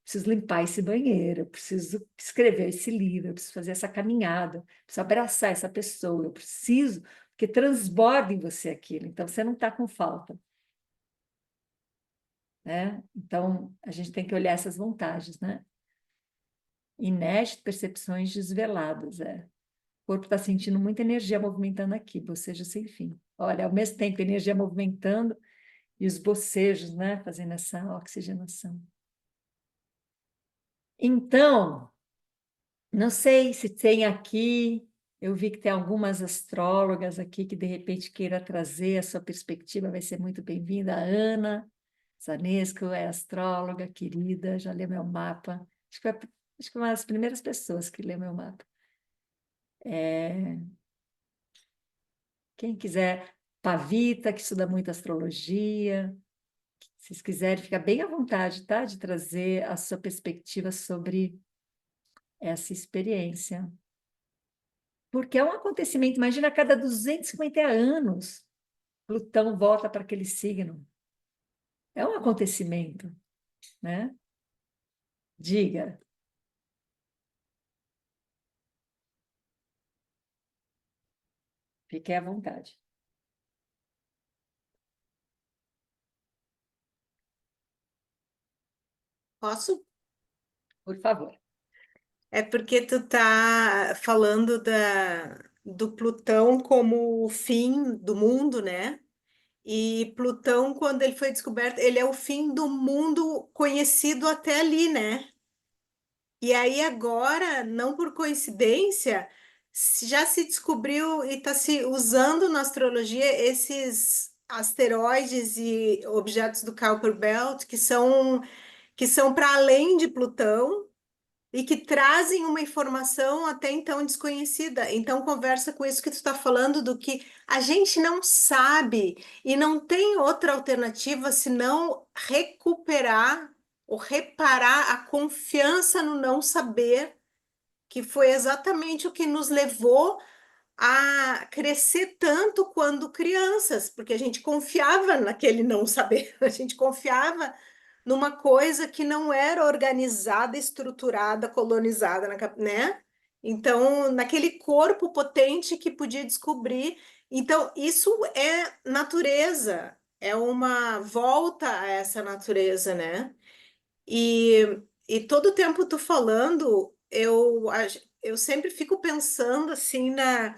preciso limpar esse banheiro, eu preciso escrever esse livro, eu preciso fazer essa caminhada, eu preciso abraçar essa pessoa, eu preciso, porque transborda em você aquilo. Então você não está com falta. Né? Então, a gente tem que olhar essas vantagens, né? Inédito, percepções desveladas, é. O corpo está sentindo muita energia movimentando aqui, bocejo sem fim. Olha, ao mesmo tempo, energia movimentando e os bocejos, né? Fazendo essa oxigenação. Então, não sei se tem aqui, eu vi que tem algumas astrólogas aqui que de repente queira trazer a sua perspectiva, vai ser muito bem-vinda. A Ana Zanesco é astróloga querida, já leu meu mapa. Acho que é uma das primeiras pessoas que lê meu mapa. Quem quiser, Pavita, que estuda muito astrologia, se vocês quiserem, fica bem à vontade, tá? De trazer a sua perspectiva sobre essa experiência. Porque é um acontecimento, imagina, a cada 250 anos, Plutão volta para aquele signo. É um acontecimento, né? Diga. Fique à vontade. Posso? Por favor. É porque tu tá falando do Plutão como o fim do mundo, né? E Plutão, quando ele foi descoberto, ele é o fim do mundo conhecido até ali, né? E aí agora, não por coincidência, já se descobriu e está se usando na astrologia esses asteroides e objetos do Kuiper Belt que são para além de Plutão e que trazem uma informação até então desconhecida. Então, conversa com isso que tu está falando, do que a gente não sabe e não tem outra alternativa senão recuperar ou reparar a confiança no não saber, que foi exatamente o que nos levou a crescer tanto quando crianças, porque a gente confiava naquele não saber, a gente confiava numa coisa que não era organizada, estruturada, colonizada, né? Então, naquele corpo potente que podia descobrir. Então, isso é natureza, é uma volta a essa natureza, né? E todo tempo tu falando, eu sempre fico pensando assim na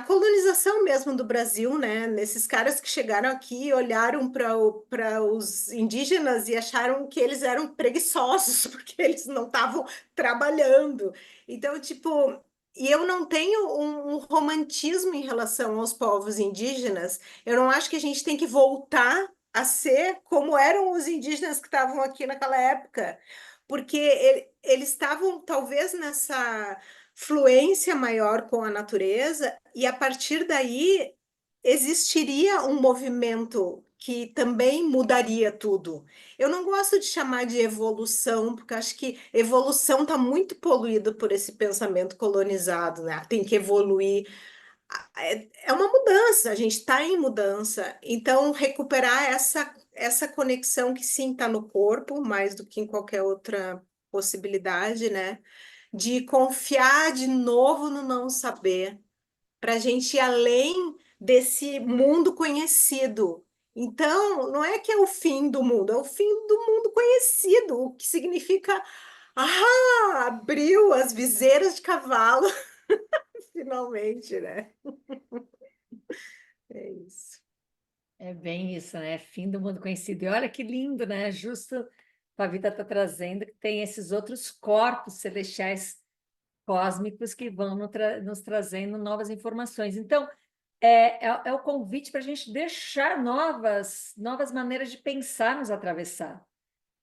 colonização mesmo do Brasil, né? Nesses caras que chegaram aqui e olharam para os indígenas e acharam que eles eram preguiçosos, porque eles não estavam trabalhando. Então, tipo, e eu não tenho um romantismo em relação aos povos indígenas. Eu não acho que a gente tem que voltar a ser como eram os indígenas que estavam aqui naquela época, porque eles estavam talvez nessa fluência maior com a natureza, e a partir daí existiria um movimento que também mudaria tudo. Eu não gosto de chamar de evolução, porque acho que evolução está muito poluído por esse pensamento colonizado, né? Tem que evoluir. É uma mudança, a gente está em mudança. Então, recuperar essa conexão que sim está no corpo, mais do que em qualquer outra possibilidade, né? De confiar de novo no não saber, para a gente ir além desse mundo conhecido. Então, não é que é o fim do mundo, é o fim do mundo conhecido, o que significa, abriu as viseiras de cavalo, finalmente, né? É isso. É bem isso, né? Fim do mundo conhecido. E olha que lindo, né? Justo a vida está trazendo que tem esses outros corpos celestiais cósmicos que vão nos trazendo novas informações. Então, é o convite para a gente deixar novas maneiras de pensar nos atravessar.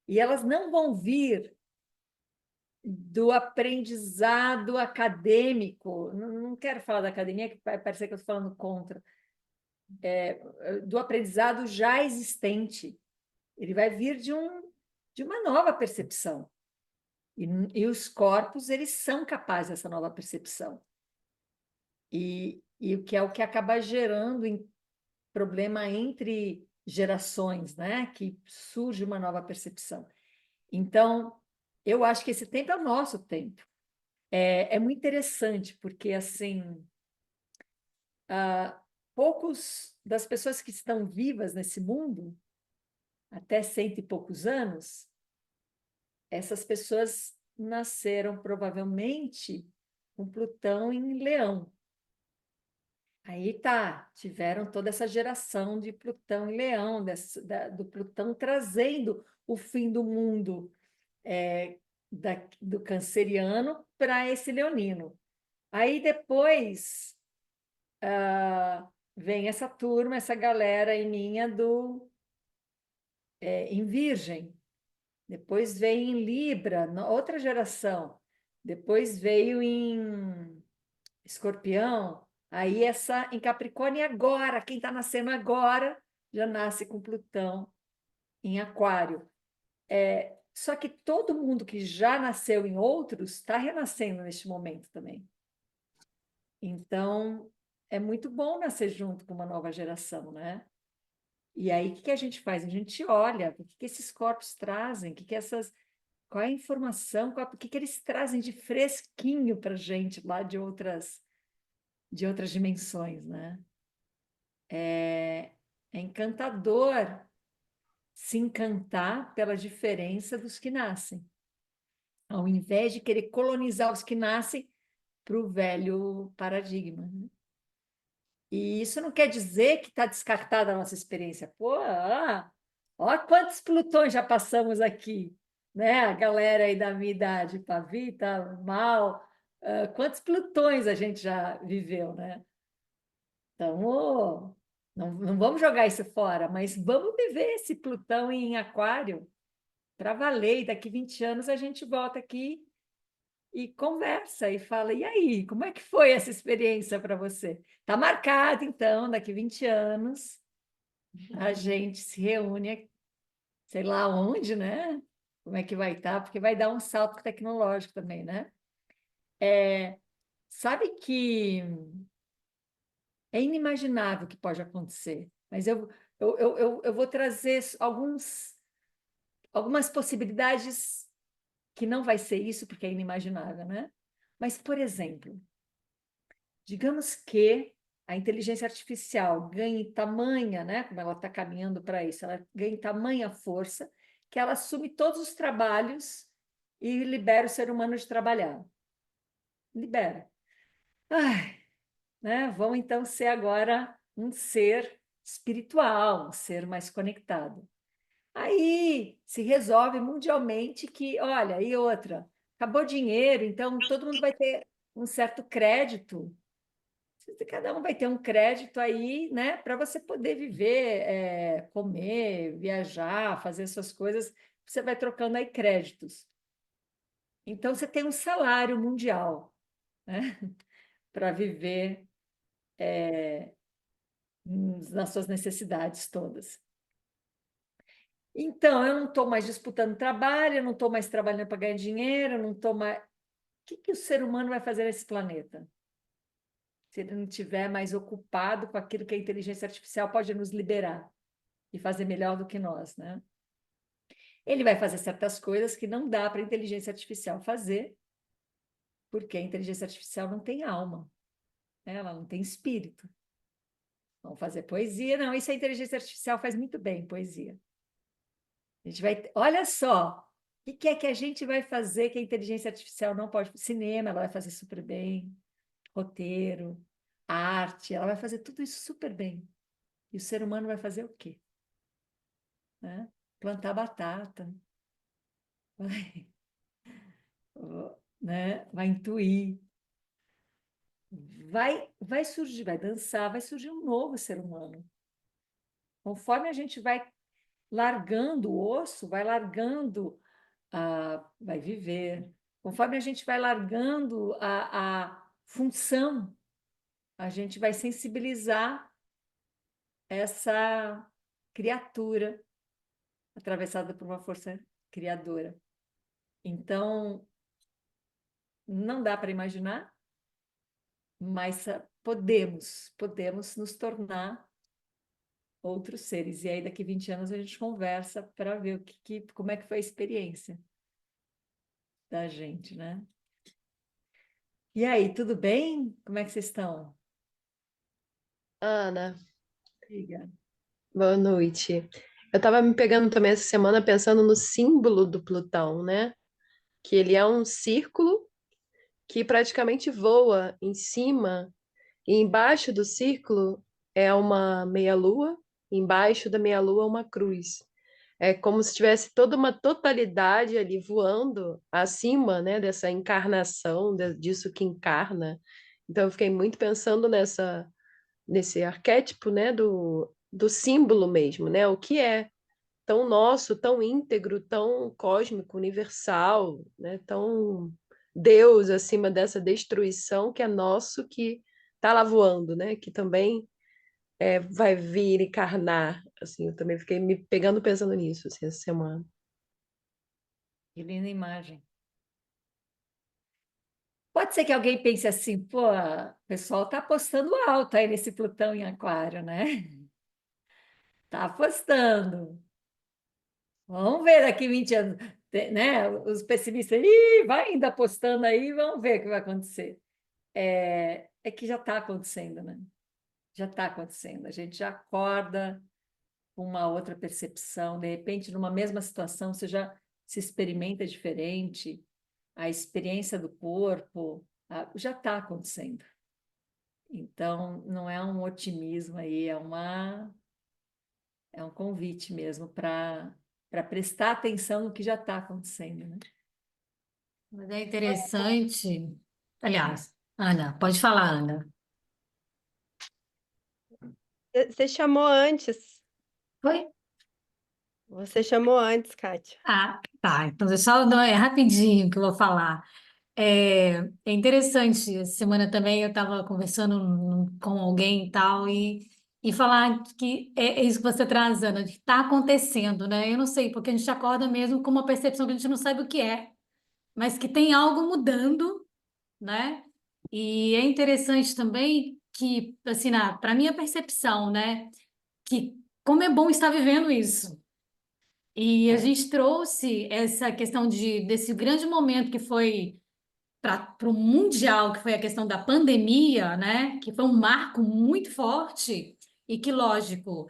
E elas não vão vir do aprendizado acadêmico. Não quero falar da academia, que vai parecer que eu estou falando contra. Do aprendizado já existente. Ele vai vir de uma nova percepção. E os corpos, eles são capazes dessa nova percepção. E o que acaba gerando problema entre gerações, né? Que surge uma nova percepção. Então, eu acho que esse tempo é o nosso tempo. É muito interessante, porque, assim, poucos das pessoas que estão vivas nesse mundo, até cento e poucos anos, essas pessoas nasceram provavelmente com Plutão em Leão. Aí tá, tiveram toda essa geração de Plutão em Leão, do Plutão trazendo o fim do mundo do canceriano para esse leonino. Aí depois vem essa turma, essa galera aí minha em Virgem. Depois veio em Libra, outra geração. Depois veio em Escorpião. Aí essa em Capricórnio e agora, quem está nascendo agora já nasce com Plutão em Aquário. Só que todo mundo que já nasceu em outros está renascendo neste momento também. Então, é muito bom nascer junto com uma nova geração, né? E aí, o que a gente faz? A gente olha o que esses corpos trazem, qual é a informação, o que eles trazem de fresquinho para a gente lá de outras dimensões, né? É encantador se encantar pela diferença dos que nascem, ao invés de querer colonizar os que nascem para o velho paradigma, né? E isso não quer dizer que está descartada a nossa experiência. Pô, ó quantos Plutões já passamos aqui, né? A galera aí da minha idade, Pavita, Mal, quantos Plutões a gente já viveu, né? Então, não vamos jogar isso fora, mas vamos viver esse Plutão em Aquário para valer. E daqui 20 anos a gente volta aqui e conversa e fala: e aí, como é que foi essa experiência para você? Está marcado, então, daqui 20 anos, a gente se reúne, sei lá onde, né? Como é que vai estar? Porque vai dar um salto tecnológico também, né? Sabe que é inimaginável o que pode acontecer, mas eu vou trazer algumas possibilidades que não vai ser isso, porque é inimaginável, né? Mas, por exemplo, digamos que a inteligência artificial ganhe tamanha, né, como ela está caminhando para isso, ela ganhe tamanha força que ela assume todos os trabalhos e libera o ser humano de trabalhar. Libera. Ai, né? Vão então ser agora um ser espiritual, um ser mais conectado. Aí se resolve mundialmente que, olha, e outra, acabou o dinheiro, então todo mundo vai ter um certo crédito. Cada um vai ter um crédito aí, né, para você poder viver, comer, viajar, fazer suas coisas. Você vai trocando aí créditos. Então você tem um salário mundial, né, para viver nas suas necessidades todas. Então, eu não estou mais disputando trabalho, eu não estou mais trabalhando para ganhar dinheiro, eu não estou mais. O que o ser humano vai fazer nesse planeta? Se ele não estiver mais ocupado com aquilo que a inteligência artificial pode nos liberar e fazer melhor do que nós, né? Ele vai fazer certas coisas que não dá para a inteligência artificial fazer, porque a inteligência artificial não tem alma, né? Ela não tem espírito. Vamos fazer poesia. Não, isso a inteligência artificial faz muito bem, poesia. A gente vai. Olha só, o que é que a gente vai fazer que a inteligência artificial não pode? Cinema, ela vai fazer super bem, roteiro, arte, ela vai fazer tudo isso super bem. E o ser humano vai fazer o quê? Né? Plantar batata, vai, né? Vai intuir, vai surgir, vai dançar, vai surgir um novo ser humano. Conforme a gente vai largando o osso, vai largando, vai viver. Conforme a gente vai largando a função, a gente vai sensibilizar essa criatura atravessada por uma força criadora. Então, não dá para imaginar, mas podemos nos tornar outros seres. E aí, daqui 20 anos, a gente conversa para ver como é que foi a experiência da gente, né? E aí, tudo bem? Como é que vocês estão? Ana, Diga. boa noite. Eu estava me pegando também essa semana pensando no símbolo do Plutão, né? Que ele é um círculo que praticamente voa em cima, e embaixo do círculo é uma meia-lua, embaixo da meia-lua uma cruz. É como se tivesse toda uma totalidade ali voando acima, né, dessa encarnação, disso que encarna. Então eu fiquei muito pensando nesse arquétipo, né, do símbolo mesmo, né? O que é tão nosso, tão íntegro, tão cósmico, universal, né? Tão Deus acima dessa destruição que é nosso, que está lá voando, né? Que também vai vir encarnar. Assim, eu também fiquei me pegando pensando nisso assim, essa semana. Que linda imagem. Pode ser que alguém pense assim, pô, o pessoal está apostando alto aí nesse Plutão em Aquário, né? Está apostando. Vamos ver daqui 20 anos, né? Os pessimistas, ih, vai ainda apostando aí, vamos ver o que vai acontecer. É que já está acontecendo, né? Já está acontecendo. A gente já acorda com uma outra percepção, de repente, numa mesma situação, você já se experimenta diferente, a experiência do corpo, já está acontecendo. Então, não é um otimismo aí, é um convite mesmo para prestar atenção no que já está acontecendo, né? Mas é interessante. Aliás, Ana, pode falar, Ana. Você chamou antes. Foi? Você chamou antes, Kátia. Ah, tá. Então, só rapidinho que eu vou falar. É interessante, essa semana também eu estava conversando com alguém e tal, e falar que é isso que você traz, Ana, que está acontecendo, né? Eu não sei, porque a gente acorda mesmo com uma percepção que a gente não sabe o que é, mas que tem algo mudando, né? E é interessante também que, assim, para minha percepção, né? Que como é bom estar vivendo isso. E a gente trouxe essa questão desse grande momento que foi para o mundial, que foi a questão da pandemia, né? Que foi um marco muito forte e que, lógico,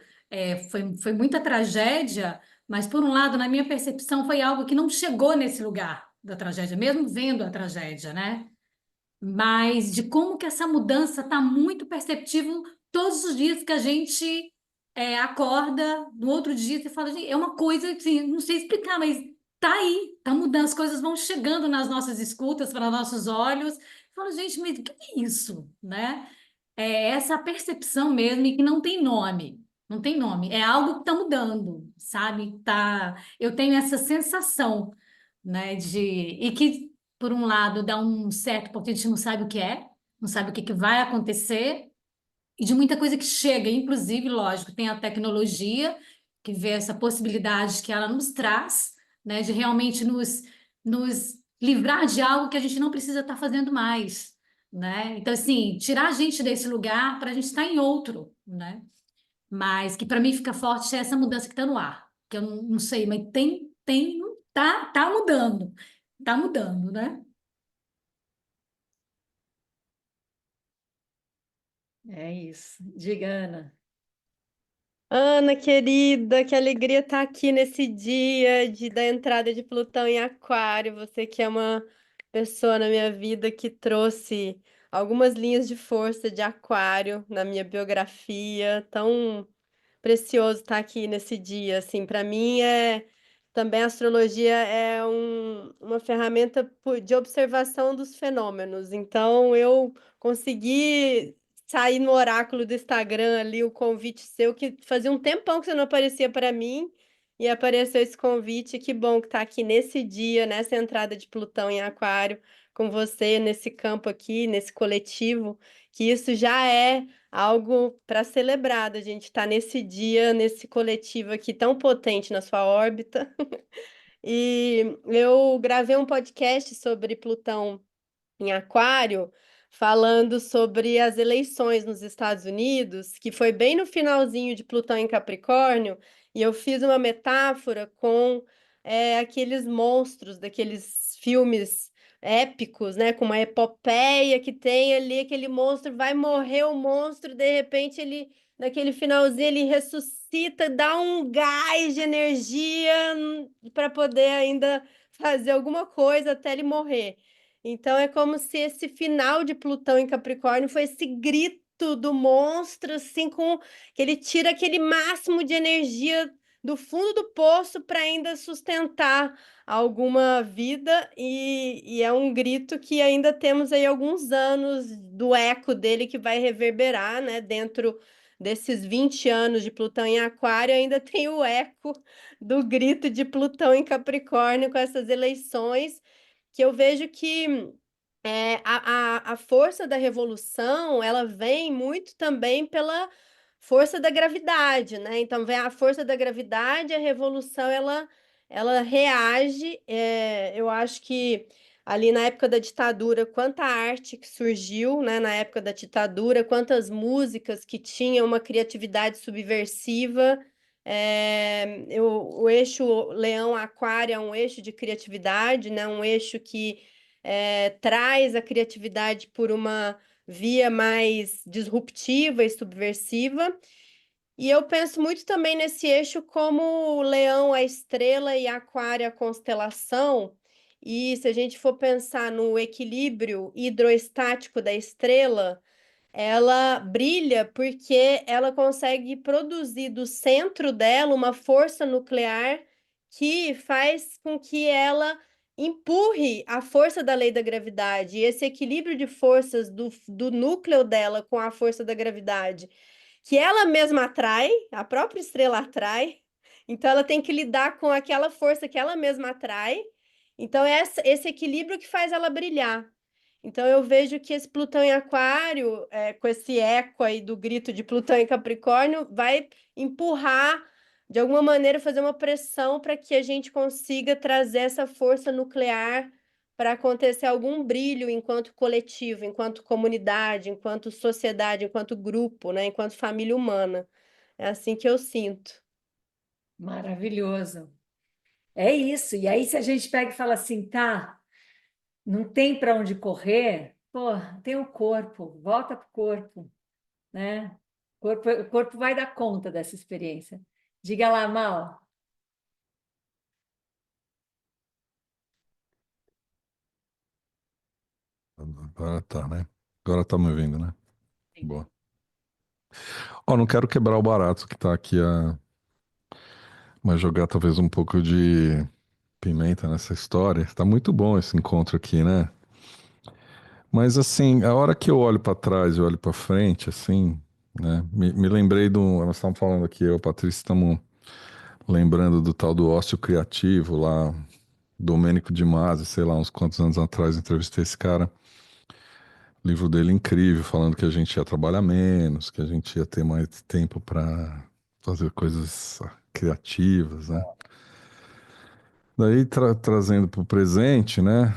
foi muita tragédia, mas, por um lado, na minha percepção, foi algo que não chegou nesse lugar da tragédia, mesmo vendo a tragédia, né? Mas de como que essa mudança está muito perceptível todos os dias que a gente acorda no outro dia e fala, gente, é uma coisa assim, não sei explicar, mas tá aí, tá mudando, as coisas vão chegando nas nossas escutas, para nossos olhos. Fala, gente, mas o que é isso, né? É essa percepção mesmo e que não tem nome. Não tem nome, é algo que está mudando, sabe? Tá, eu tenho essa sensação, né, e que por um lado, dá um certo, porque a gente não sabe o que é, não sabe o que vai acontecer, e de muita coisa que chega, inclusive, lógico, tem a tecnologia, que vê essa possibilidade que ela nos traz, né, de realmente nos livrar de algo que a gente não precisa estar fazendo mais, né? Então, assim, tirar a gente desse lugar para a gente estar em outro, né? Mas que para mim fica forte é essa mudança que está no ar, que eu não sei, mas tá mudando, né? É isso. Diga, Ana. Ana, querida, que alegria estar aqui nesse dia da entrada de Plutão em Aquário. Você que é uma pessoa na minha vida que trouxe algumas linhas de força de Aquário na minha biografia. Tão precioso estar aqui nesse dia. Assim, para mim também a astrologia é uma ferramenta de observação dos fenômenos. Então eu consegui sair no oráculo do Instagram ali o convite seu que fazia um tempão que você não aparecia para mim e apareceu esse convite. Que bom que tá aqui nesse dia, nessa entrada de Plutão em Aquário com você nesse campo aqui, nesse coletivo, que isso já é algo para celebrar, a gente estar nesse dia, nesse coletivo aqui tão potente na sua órbita. E eu gravei um podcast sobre Plutão em Aquário, falando sobre as eleições nos Estados Unidos, que foi bem no finalzinho de Plutão em Capricórnio, e eu fiz uma metáfora com aqueles monstros daqueles filmes épicos, né, com uma epopeia que tem ali, aquele monstro vai morrer o monstro, de repente ele naquele finalzinho ele ressuscita, dá um gás de energia para poder ainda fazer alguma coisa até ele morrer. Então é como se esse final de Plutão em Capricórnio foi esse grito do monstro, assim, com que ele tira aquele máximo de energia do fundo do poço para ainda sustentar alguma vida, e é um grito que ainda temos aí alguns anos do eco dele que vai reverberar, né? Dentro desses 20 anos de Plutão em Aquário, ainda tem o eco do grito de Plutão em Capricórnio com essas eleições que eu vejo que a força da revolução, ela vem muito também pela força da gravidade, né? Então, vem a força da gravidade, a revolução, ela reage. Eu acho que ali na época da ditadura, quanta arte que surgiu, né? Na época da ditadura, quantas músicas que tinham uma criatividade subversiva. O eixo Leão-Aquário é um eixo de criatividade, né? Um eixo que traz a criatividade por uma via mais disruptiva e subversiva. E eu penso muito também nesse eixo como Leão a estrela e Aquário a constelação. E se a gente for pensar no equilíbrio hidroestático da estrela, ela brilha porque ela consegue produzir do centro dela uma força nuclear que faz com que ela empurre a força da lei da gravidade. E esse equilíbrio de forças do núcleo dela com a força da gravidade, que ela mesma atrai, a própria estrela atrai, então ela tem que lidar com aquela força que ela mesma atrai. Então, é esse equilíbrio que faz ela brilhar. Então eu vejo que esse Plutão em Aquário, com esse eco aí do grito de Plutão em Capricórnio, vai empurrar, de alguma maneira, fazer uma pressão para que a gente consiga trazer essa força nuclear para acontecer algum brilho enquanto coletivo, enquanto comunidade, enquanto sociedade, enquanto grupo, né? Enquanto família humana. É assim que eu sinto. Maravilhoso. É isso. E aí, se a gente pega e fala assim, tá, não tem para onde correr, pô, tem o corpo, volta para o corpo, né? O corpo vai dar conta dessa experiência. Diga lá, Mal. Agora tá, né? Agora tá me ouvindo, né? Boa. Ó, não quero quebrar o barato que tá aqui, mas jogar talvez um pouco de pimenta nessa história. Tá muito bom esse encontro aqui, né? Mas assim, a hora que eu olho pra trás e olho pra frente, assim, né? Me lembrei do. Nós estamos falando aqui, eu e a Patrícia estamos lembrando do tal do ócio criativo lá, Domênico de Masi, sei lá, uns quantos anos atrás, entrevistei esse cara. O livro dele é incrível, falando que a gente ia trabalhar menos, que a gente ia ter mais tempo para fazer coisas criativas, né? Daí trazendo para o presente, né?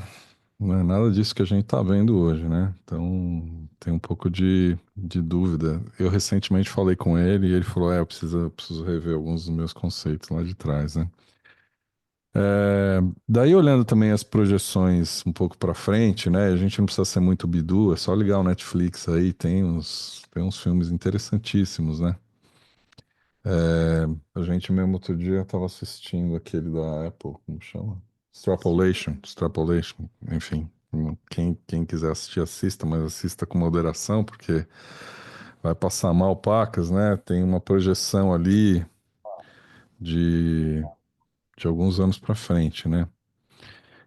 Não é nada disso que a gente tá vendo hoje, né? Então tem um pouco de dúvida. Eu recentemente falei com ele e ele falou: eu preciso rever alguns dos meus conceitos lá de trás, né? Daí olhando também as projeções um pouco para frente, né? A gente não precisa ser muito bidu, é só ligar o Netflix aí, tem uns filmes interessantíssimos, né? A gente mesmo outro dia estava assistindo aquele da Apple, como chama? Extrapolation, enfim. Quem quiser assistir, assista, mas assista com moderação, porque vai passar mal pacas, né? Tem uma projeção ali de, de alguns anos para frente, né?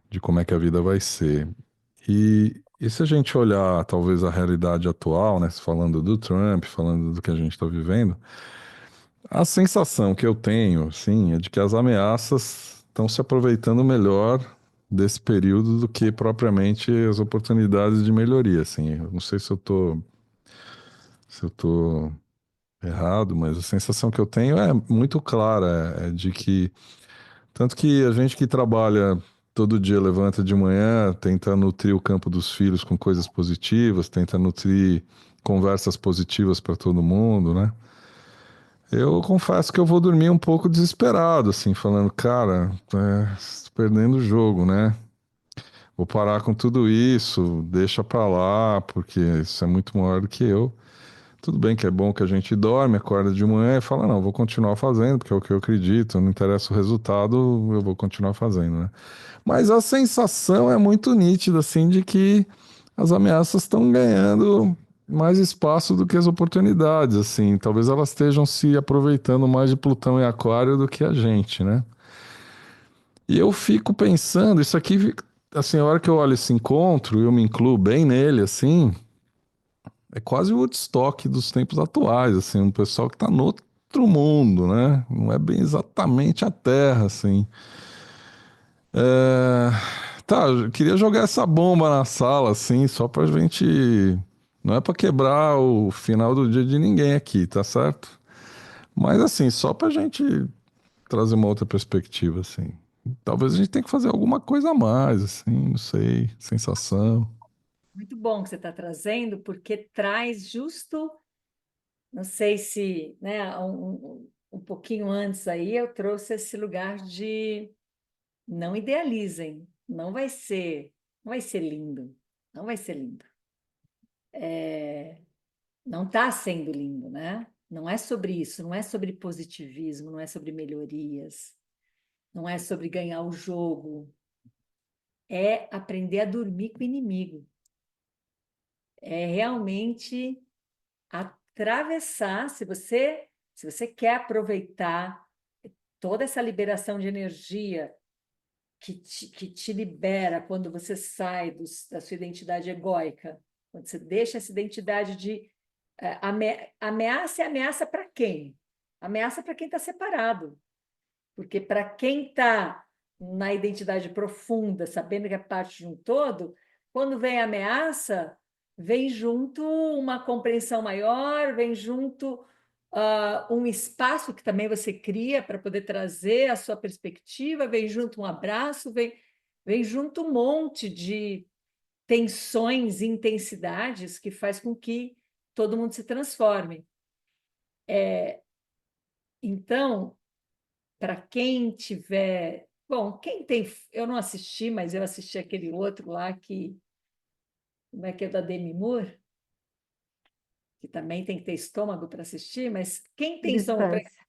De como é que a vida vai ser. E se a gente olhar talvez a realidade atual, né? Falando do Trump, falando do que a gente está vivendo, a sensação que eu tenho, assim, é de que as ameaças estão se aproveitando melhor desse período do que propriamente as oportunidades de melhoria, assim. Eu não sei se eu tô errado, mas a sensação que eu tenho é muito clara, é de que tanto que a gente que trabalha todo dia, levanta de manhã, tenta nutrir o campo dos filhos com coisas positivas, tenta nutrir conversas positivas para todo mundo, né? Eu confesso que eu vou dormir um pouco desesperado, assim, falando, cara, tô perdendo o jogo, né? Vou parar com tudo isso, deixa pra lá, porque isso é muito maior do que eu. Tudo bem que é bom que a gente dorme, acorda de manhã e fala, não, vou continuar fazendo, porque é o que eu acredito, não interessa o resultado, eu vou continuar fazendo, né? Mas a sensação é muito nítida, assim, de que as ameaças estão ganhando mais espaço do que as oportunidades, assim. Talvez elas estejam se aproveitando mais de Plutão e Aquário do que a gente, né? E eu fico pensando, isso aqui, assim, a hora que eu olho esse encontro, eu me incluo bem nele, assim, é quase o Woodstock dos tempos atuais, assim, um pessoal que tá no outro mundo, né? Não é bem exatamente a Terra, assim. É, tá, eu queria jogar essa bomba na sala, assim, só pra gente. Não é pra quebrar o final do dia de ninguém aqui, tá certo? Mas, assim, só pra gente trazer uma outra perspectiva, assim. Talvez a gente tenha que fazer alguma coisa a mais, assim, não sei, sensação. Muito bom que você está trazendo, porque traz justo, não sei se, né, um pouquinho antes aí eu trouxe esse lugar de não idealizem, não vai ser lindo, não vai ser lindo. Não está sendo lindo, né? Não é sobre isso, não é sobre positivismo, não é sobre melhorias, não é sobre ganhar o jogo, é aprender a dormir com o inimigo, é realmente atravessar, se você quer aproveitar toda essa liberação de energia que te libera quando você sai da sua identidade egóica, quando você deixa essa identidade de ameaça, é ameaça para quem? Ameaça para quem está separado, porque para quem está na identidade profunda, sabendo que é parte de um todo, quando vem a ameaça, vem junto uma compreensão maior, vem junto um espaço que também você cria para poder trazer a sua perspectiva, vem junto um abraço, vem junto um monte de tensões e intensidades que faz com que todo mundo se transforme. Então, para quem tiver. Bom, quem tem. Eu não assisti, mas eu assisti aquele outro lá que. Como é que é da Demi Moore? Que também tem que ter estômago para assistir, mas quem tem estômago para. Distância.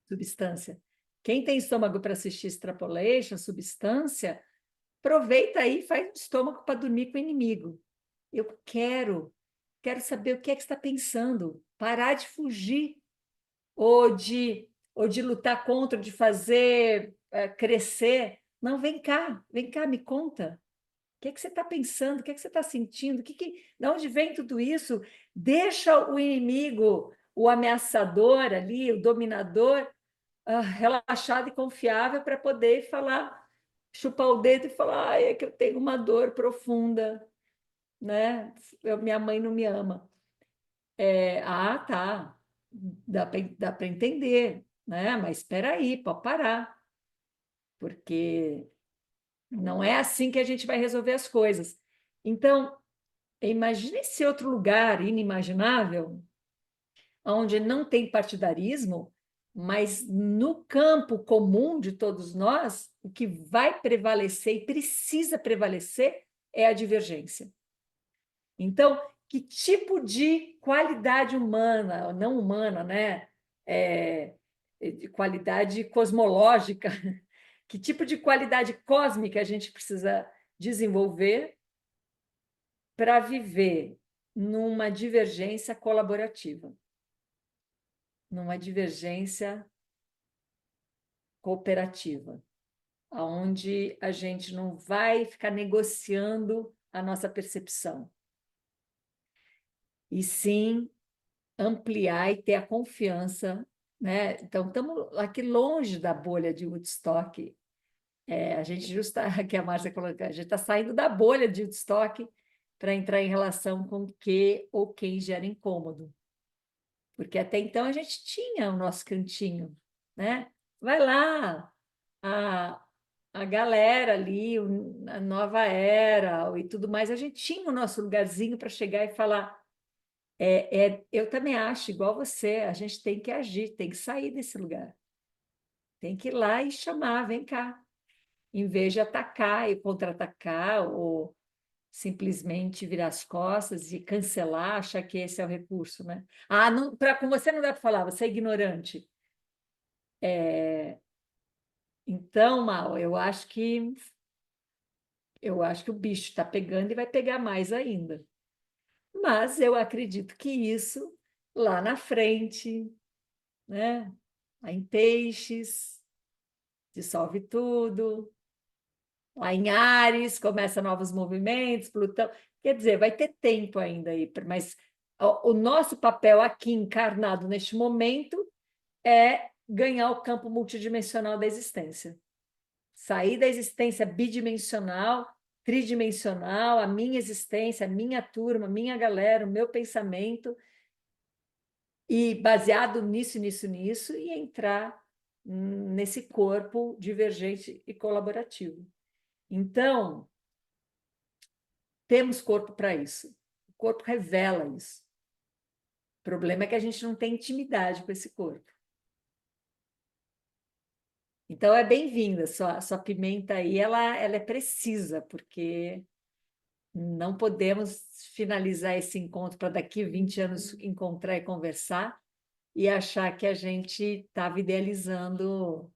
Substância. Quem tem estômago para assistir Extrapolation, Substância, aproveita aí e faz estômago para dormir com o inimigo. Eu quero saber o que é que você está pensando. Parar de fugir ou de lutar contra, de fazer crescer. Não, vem cá, me conta. O que é que você está pensando? O que é que você está sentindo? De onde vem tudo isso? Deixa o inimigo, o ameaçador ali, o dominador, relaxado e confiável para poder falar, chupar o dedo e falar, é que eu tenho uma dor profunda, né? Minha mãe não me ama. Tá, dá para entender, né? Mas espera aí, pode parar, porque não é assim que a gente vai resolver as coisas. Então, imagine esse outro lugar inimaginável, onde não tem partidarismo, mas no campo comum de todos nós, o que vai prevalecer e precisa prevalecer é a divergência. Então, que tipo de qualidade humana, não humana, né? de qualidade cosmológica, que tipo de qualidade cósmica a gente precisa desenvolver para viver numa divergência colaborativa, numa divergência cooperativa, onde a gente não vai ficar negociando a nossa percepção, e sim ampliar e ter a confiança, né? Então, estamos aqui longe da bolha de Woodstock. A gente justa, que a Márcia colocou, a gente está saindo da bolha de Woodstock para entrar em relação com o que ou quem gera incômodo. Porque até então a gente tinha o nosso cantinho, né? Vai lá, a galera ali, a nova era e tudo mais, a gente tinha o nosso lugarzinho para chegar e falar. Eu também acho, igual você, a gente tem que agir, tem que sair desse lugar. Tem que ir lá e chamar, vem cá. Em vez de atacar e contra-atacar, ou simplesmente virar as costas e cancelar, achar que esse é o recurso, né? Não, com você não dá para falar, você é ignorante. Então, Mal, eu acho que o bicho está pegando e vai pegar mais ainda. Mas eu acredito que isso, lá na frente, né? Lá em Peixes, dissolve tudo. Lá em Áries, começa novos movimentos, Plutão. Quer dizer, vai ter tempo ainda aí, mas o nosso papel aqui encarnado neste momento é ganhar o campo multidimensional da existência. Sair da existência bidimensional, tridimensional, a minha existência, a minha turma, a minha galera, o meu pensamento, e baseado nisso, nisso, nisso, e entrar nesse corpo divergente e colaborativo. Então, temos corpo para isso. O corpo revela isso. O problema é que a gente não tem intimidade com esse corpo. Então, é bem-vinda. Sua pimenta aí, ela é precisa, porque não podemos finalizar esse encontro para daqui 20 anos encontrar e conversar e achar que a gente estava idealizando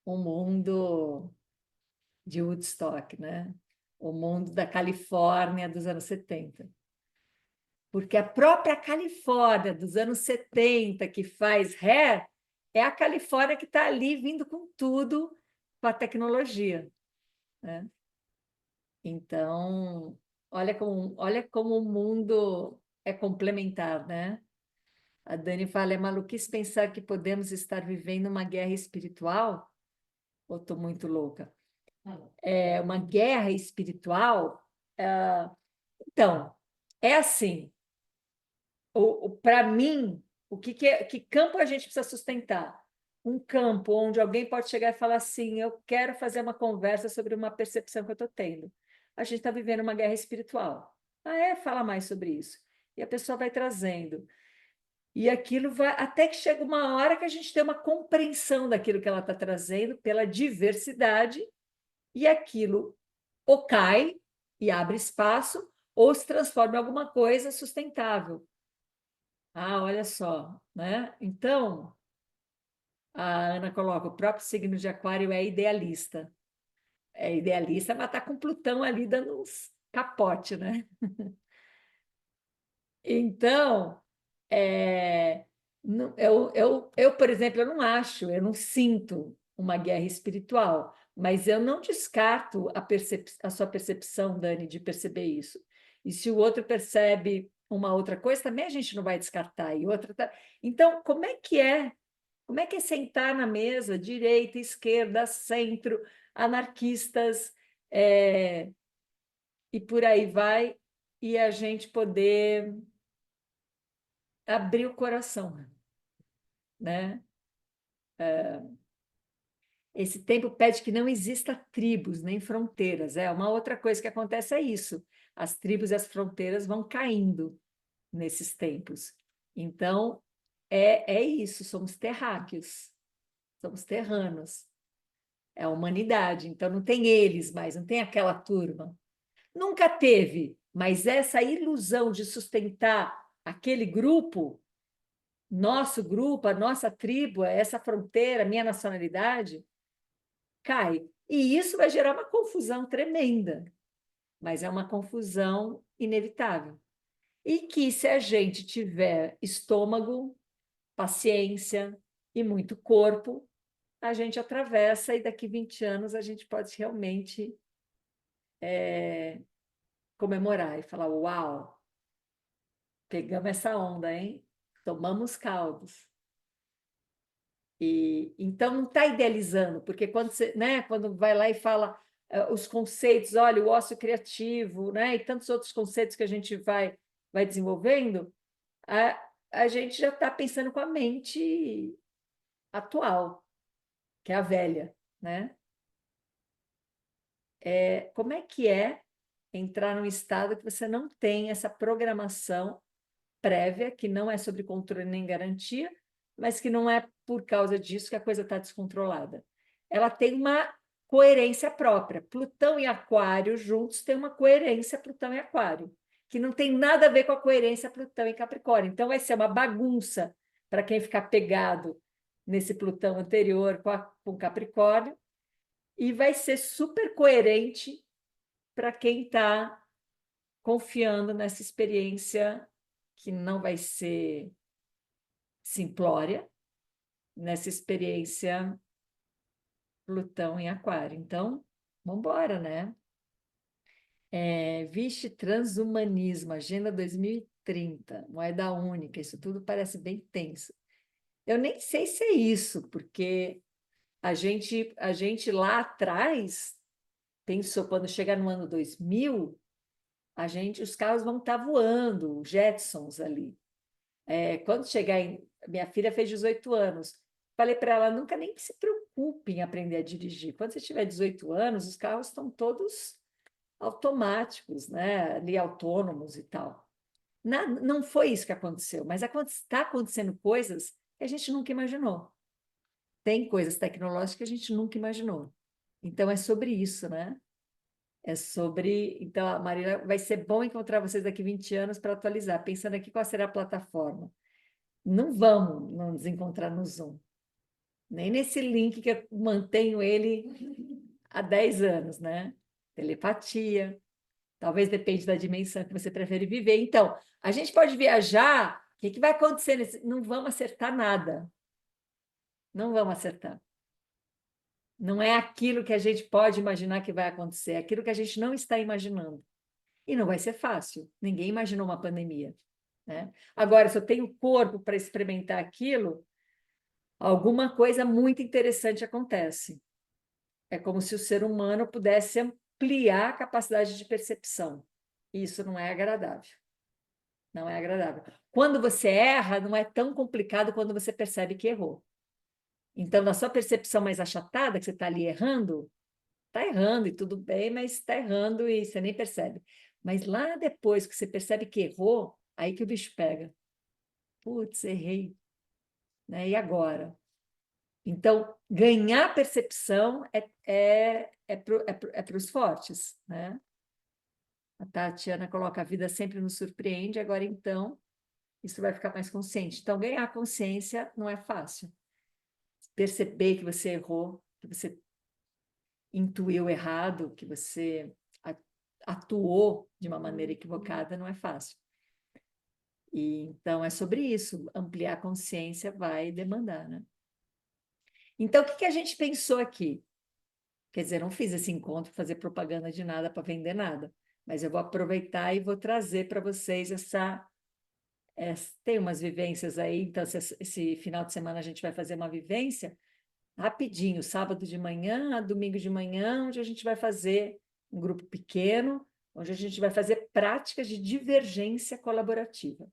o mundo de Woodstock, né? O mundo da Califórnia dos anos 70. Porque a própria Califórnia dos anos 70, que faz Hair, é a Califórnia que está ali vindo com tudo, com a tecnologia, né? Então, olha como o mundo é complementar, né? A Dani fala, é maluquice pensar que podemos estar vivendo uma guerra espiritual? Ou estou muito louca? É uma guerra espiritual? Então, é assim, para mim, que campo a gente precisa sustentar? Um campo onde alguém pode chegar e falar assim, eu quero fazer uma conversa sobre uma percepção que eu estou tendo. A gente está vivendo uma guerra espiritual. Fala mais sobre isso. E a pessoa vai trazendo. E aquilo vai, até que chega uma hora que a gente tem uma compreensão daquilo que ela está trazendo pela diversidade, e aquilo ou cai e abre espaço, ou se transforma em alguma coisa sustentável. Olha só, né? Então, a Ana coloca, o próprio signo de Aquário é idealista. É idealista, mas está com Plutão ali dando uns capote, né? Então, por exemplo, eu não acho, eu não sinto uma guerra espiritual, mas eu não descarto a sua percepção, Dani, de perceber isso. E se o outro percebe uma outra coisa, também a gente não vai descartar. Então, como é que é? Como é que é sentar na mesa, direita, esquerda, centro, anarquistas, e por aí vai, e a gente poder abrir o coração, né? Esse tempo pede que não exista tribos nem fronteiras. Uma outra coisa que acontece é isso. As tribos e as fronteiras vão caindo nesses tempos. Então, é isso, somos terráqueos, somos terranos. É a humanidade, então não tem eles mais, não tem aquela turma. Nunca teve, mas essa ilusão de sustentar aquele grupo nosso grupo, a nossa tribo, essa fronteira, minha nacionalidade, cai. E isso vai gerar uma confusão tremenda, mas é uma confusão inevitável. E que, se a gente tiver estômago, paciência e muito corpo, a gente atravessa e daqui 20 anos a gente pode realmente comemorar e falar: uau, pegamos essa onda, hein? Tomamos caldos. E então não está idealizando, porque quando você, né, quando vai lá e fala os conceitos, olha, o ócio criativo, né, e tantos outros conceitos que a gente vai desenvolvendo, a gente já está pensando com a mente atual, que é a velha, né? Como é que é entrar num estado que você não tem essa programação prévia, que não é sobre controle nem garantia, mas que não é por causa disso que a coisa está descontrolada. Ela tem uma coerência própria. Plutão e Aquário juntos têm uma coerência Plutão e Aquário, que não tem nada a ver com a coerência Plutão e Capricórnio. Então, vai ser uma bagunça para quem ficar pegado nesse Plutão anterior com Capricórnio, e vai ser super coerente para quem está confiando nessa experiência que não vai ser simplória, nessa experiência Plutão em Aquário. Então, vamos embora, né? Vixe, transhumanismo, Agenda 2030, moeda única, isso tudo parece bem tenso. Eu nem sei se é isso, porque a gente lá atrás pensou, quando chegar no ano 2000, os carros vão estar voando, Jetsons ali. Quando chegar minha filha fez 18 anos, falei para ela, nunca nem se preocupe em aprender a dirigir. Quando você tiver 18 anos, os carros estão todos automáticos, né? Ali autônomos e tal. Não foi isso que aconteceu, mas está acontecendo coisas que a gente nunca imaginou. Tem coisas tecnológicas que a gente nunca imaginou. Então, é sobre isso, né? É sobre. Então, a Marília, vai ser bom encontrar vocês daqui 20 anos para atualizar, pensando aqui qual será a plataforma. Não vamos nos encontrar no Zoom, nem nesse link que eu mantenho ele há 10 anos, né? Telepatia, talvez depende da dimensão que você prefere viver. Então, a gente pode viajar, o que vai acontecer? Não vamos acertar nada. Não vamos acertar. Não é aquilo que a gente pode imaginar que vai acontecer, é aquilo que a gente não está imaginando. E não vai ser fácil. Ninguém imaginou uma pandemia, né? Agora, se eu tenho corpo para experimentar aquilo, alguma coisa muito interessante acontece. É como se o ser humano pudesse ampliar a capacidade de percepção. Isso não é agradável. Não é agradável. Quando você erra, não é tão complicado quando você percebe que errou. Então, na sua percepção mais achatada, que você está ali errando, está errando e tudo bem, mas está errando e você nem percebe. Mas lá depois que você percebe que errou, aí que o bicho pega. Putz, errei. Né? E agora? Então, ganhar percepção é para os fortes, né? A Tatiana coloca: a vida sempre nos surpreende, agora então, isso vai ficar mais consciente. Então, ganhar consciência não é fácil. Perceber que você errou, que você intuiu errado, que você atuou de uma maneira equivocada, não é fácil. E, então, é sobre isso. Ampliar a consciência vai demandar, né? Então, o que a gente pensou aqui? Quer dizer, não fiz esse encontro para fazer propaganda de nada, para vender nada, mas eu vou aproveitar e vou trazer para vocês tem umas vivências aí, então esse final de semana a gente vai fazer uma vivência rapidinho, sábado de manhã, domingo de manhã, onde a gente vai fazer um grupo pequeno, onde a gente vai fazer práticas de divergência colaborativa.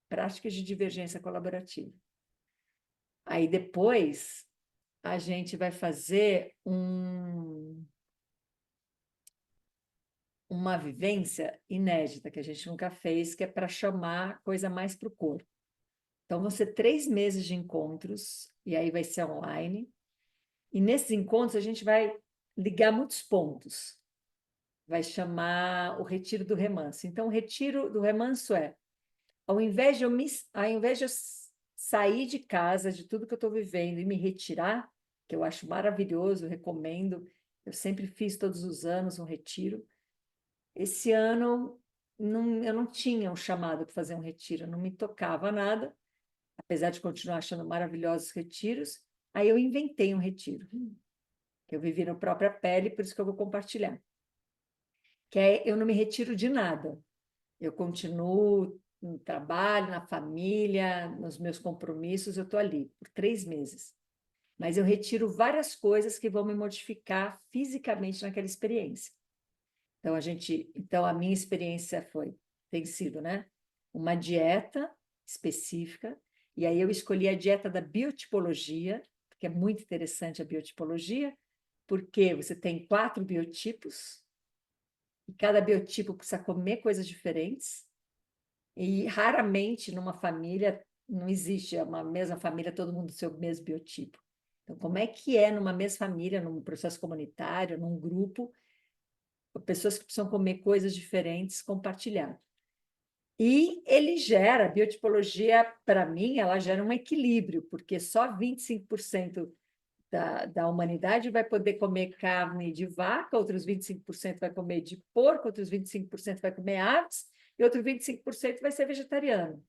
Práticas de divergência colaborativa. Aí depois a gente vai fazer uma vivência inédita que a gente nunca fez, que é para chamar coisa mais para o corpo. Então, vão ser 3 meses de encontros, e aí vai ser online. E nesses encontros a gente vai ligar muitos pontos. Vai chamar o retiro do remanso. Então, o retiro do remanso ao invés de eu sair de casa, de tudo que eu estou vivendo e me retirar, que eu acho maravilhoso, recomendo. Eu sempre fiz todos os anos um retiro. Esse ano eu não tinha um chamado para fazer um retiro, não me tocava nada, apesar de continuar achando maravilhosos retiros. Aí eu inventei um retiro, que eu vivi na própria pele, por isso que eu vou compartilhar. Que é, eu não me retiro de nada. Eu continuo no trabalho, na família, nos meus compromissos, eu estou ali por 3 meses. Mas eu retiro várias coisas que vão me modificar fisicamente naquela experiência. Então a minha experiência tem sido, né, uma dieta específica, e aí eu escolhi a dieta da biotipologia, que é muito interessante a biotipologia, porque você tem 4 biotipos, e cada biotipo precisa comer coisas diferentes, e raramente numa família não existe uma mesma família, todo mundo do seu mesmo biotipo. Então, como é que é numa mesma família, num processo comunitário, num grupo, pessoas que precisam comer coisas diferentes, compartilhar. E a biotipologia, para mim, ela gera um equilíbrio, porque só 25% da humanidade vai poder comer carne de vaca, outros 25% vai comer de porco, outros 25% vai comer aves, e outros 25% vai ser vegetariano.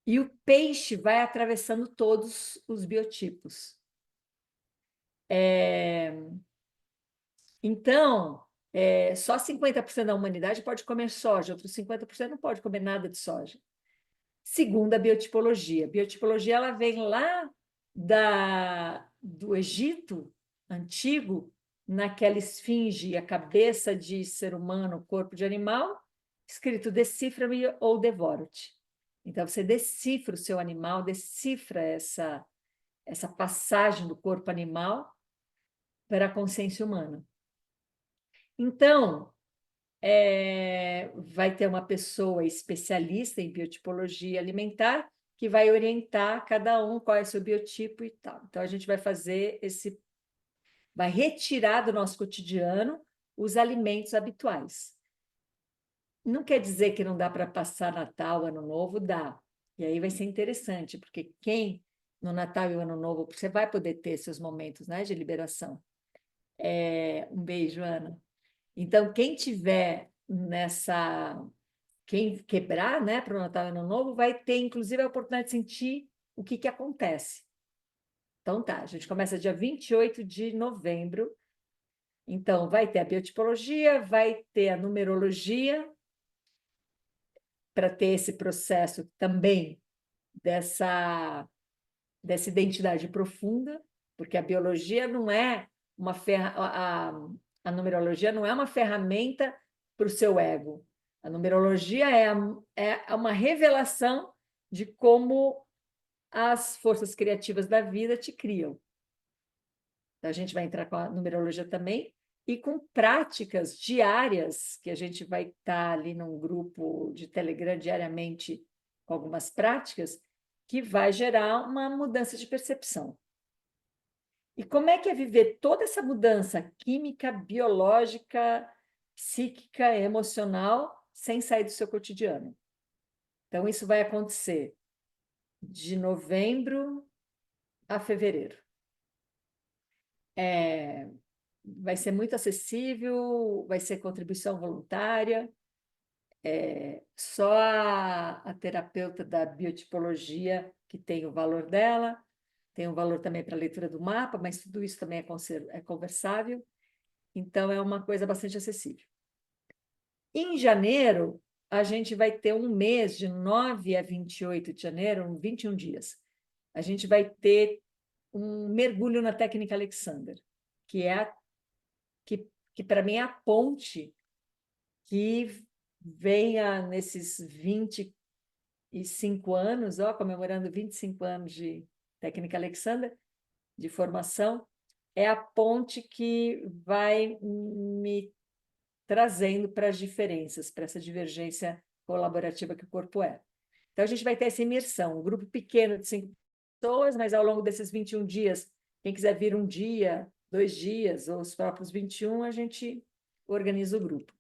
E o peixe vai atravessando todos os biotipos. Então, só 50% da humanidade pode comer soja, outros 50% não pode comer nada de soja. Segundo a biotipologia. A biotipologia ela vem lá do Egito antigo, naquela esfinge, a cabeça de ser humano, corpo de animal, escrito decifra-me ou devoro-te. Então, você decifra o seu animal, decifra essa passagem do corpo animal para a consciência humana. Então, vai ter uma pessoa especialista em biotipologia alimentar que vai orientar cada um qual é o seu biotipo e tal. Então, a gente vai vai retirar do nosso cotidiano os alimentos habituais. Não quer dizer que não dá para passar Natal, Ano Novo, dá. E aí vai ser interessante, porque no Natal e Ano Novo, você vai poder ter seus momentos, né, de liberação. Um beijo, Ana. Então, quem tiver quem quebrar, né, para o Natal e Ano Novo, vai ter, inclusive, a oportunidade de sentir o que acontece. Então, tá, a gente começa dia 28 de novembro. Então, vai ter a biotipologia, vai ter a numerologia, para ter esse processo também dessa identidade profunda, porque a biologia não é a numerologia não é uma ferramenta para o seu ego. A numerologia é uma revelação de como as forças criativas da vida te criam. Então, a gente vai entrar com a numerologia também e com práticas diárias, que a gente vai estar ali num grupo de Telegram diariamente com algumas práticas, que vai gerar uma mudança de percepção. E como é que é viver toda essa mudança química, biológica, psíquica, emocional, sem sair do seu cotidiano? Então, isso vai acontecer de novembro a fevereiro. Vai ser muito acessível, vai ser contribuição voluntária. Só a terapeuta da biotipologia que tem o valor dela, tem um valor também para a leitura do mapa, mas tudo isso também é conversável. Então, é uma coisa bastante acessível. Em janeiro, a gente vai ter um mês, de 9 a 28 de janeiro, 21 dias. A gente vai ter um mergulho na técnica Alexander, que para mim é a ponte que venha nesses 25 anos, comemorando 25 anos de técnica Alexander, de formação, é a ponte que vai me trazendo para as diferenças, para essa divergência colaborativa que o corpo é. Então, a gente vai ter essa imersão, um grupo pequeno de 5 pessoas, mas ao longo desses 21 dias, quem quiser vir um dia, 2 dias, ou os próprios 21, a gente organiza o grupo.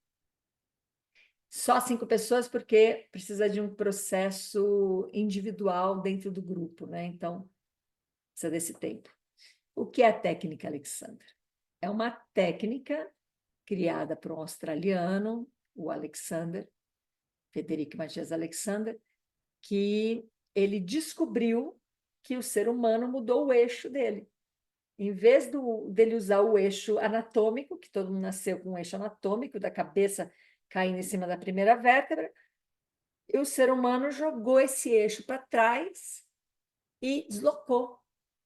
Só 5 pessoas, porque precisa de um processo individual dentro do grupo, né? Então, precisa desse tempo. O que é a técnica Alexander? É uma técnica criada por um australiano, o Alexander, Frederic Matias Alexander, que ele descobriu que o ser humano mudou o eixo dele. Em vez dele usar o eixo anatômico, que todo mundo nasceu com um eixo anatômico, da cabeça caindo em cima da primeira vértebra, e o ser humano jogou esse eixo para trás e deslocou.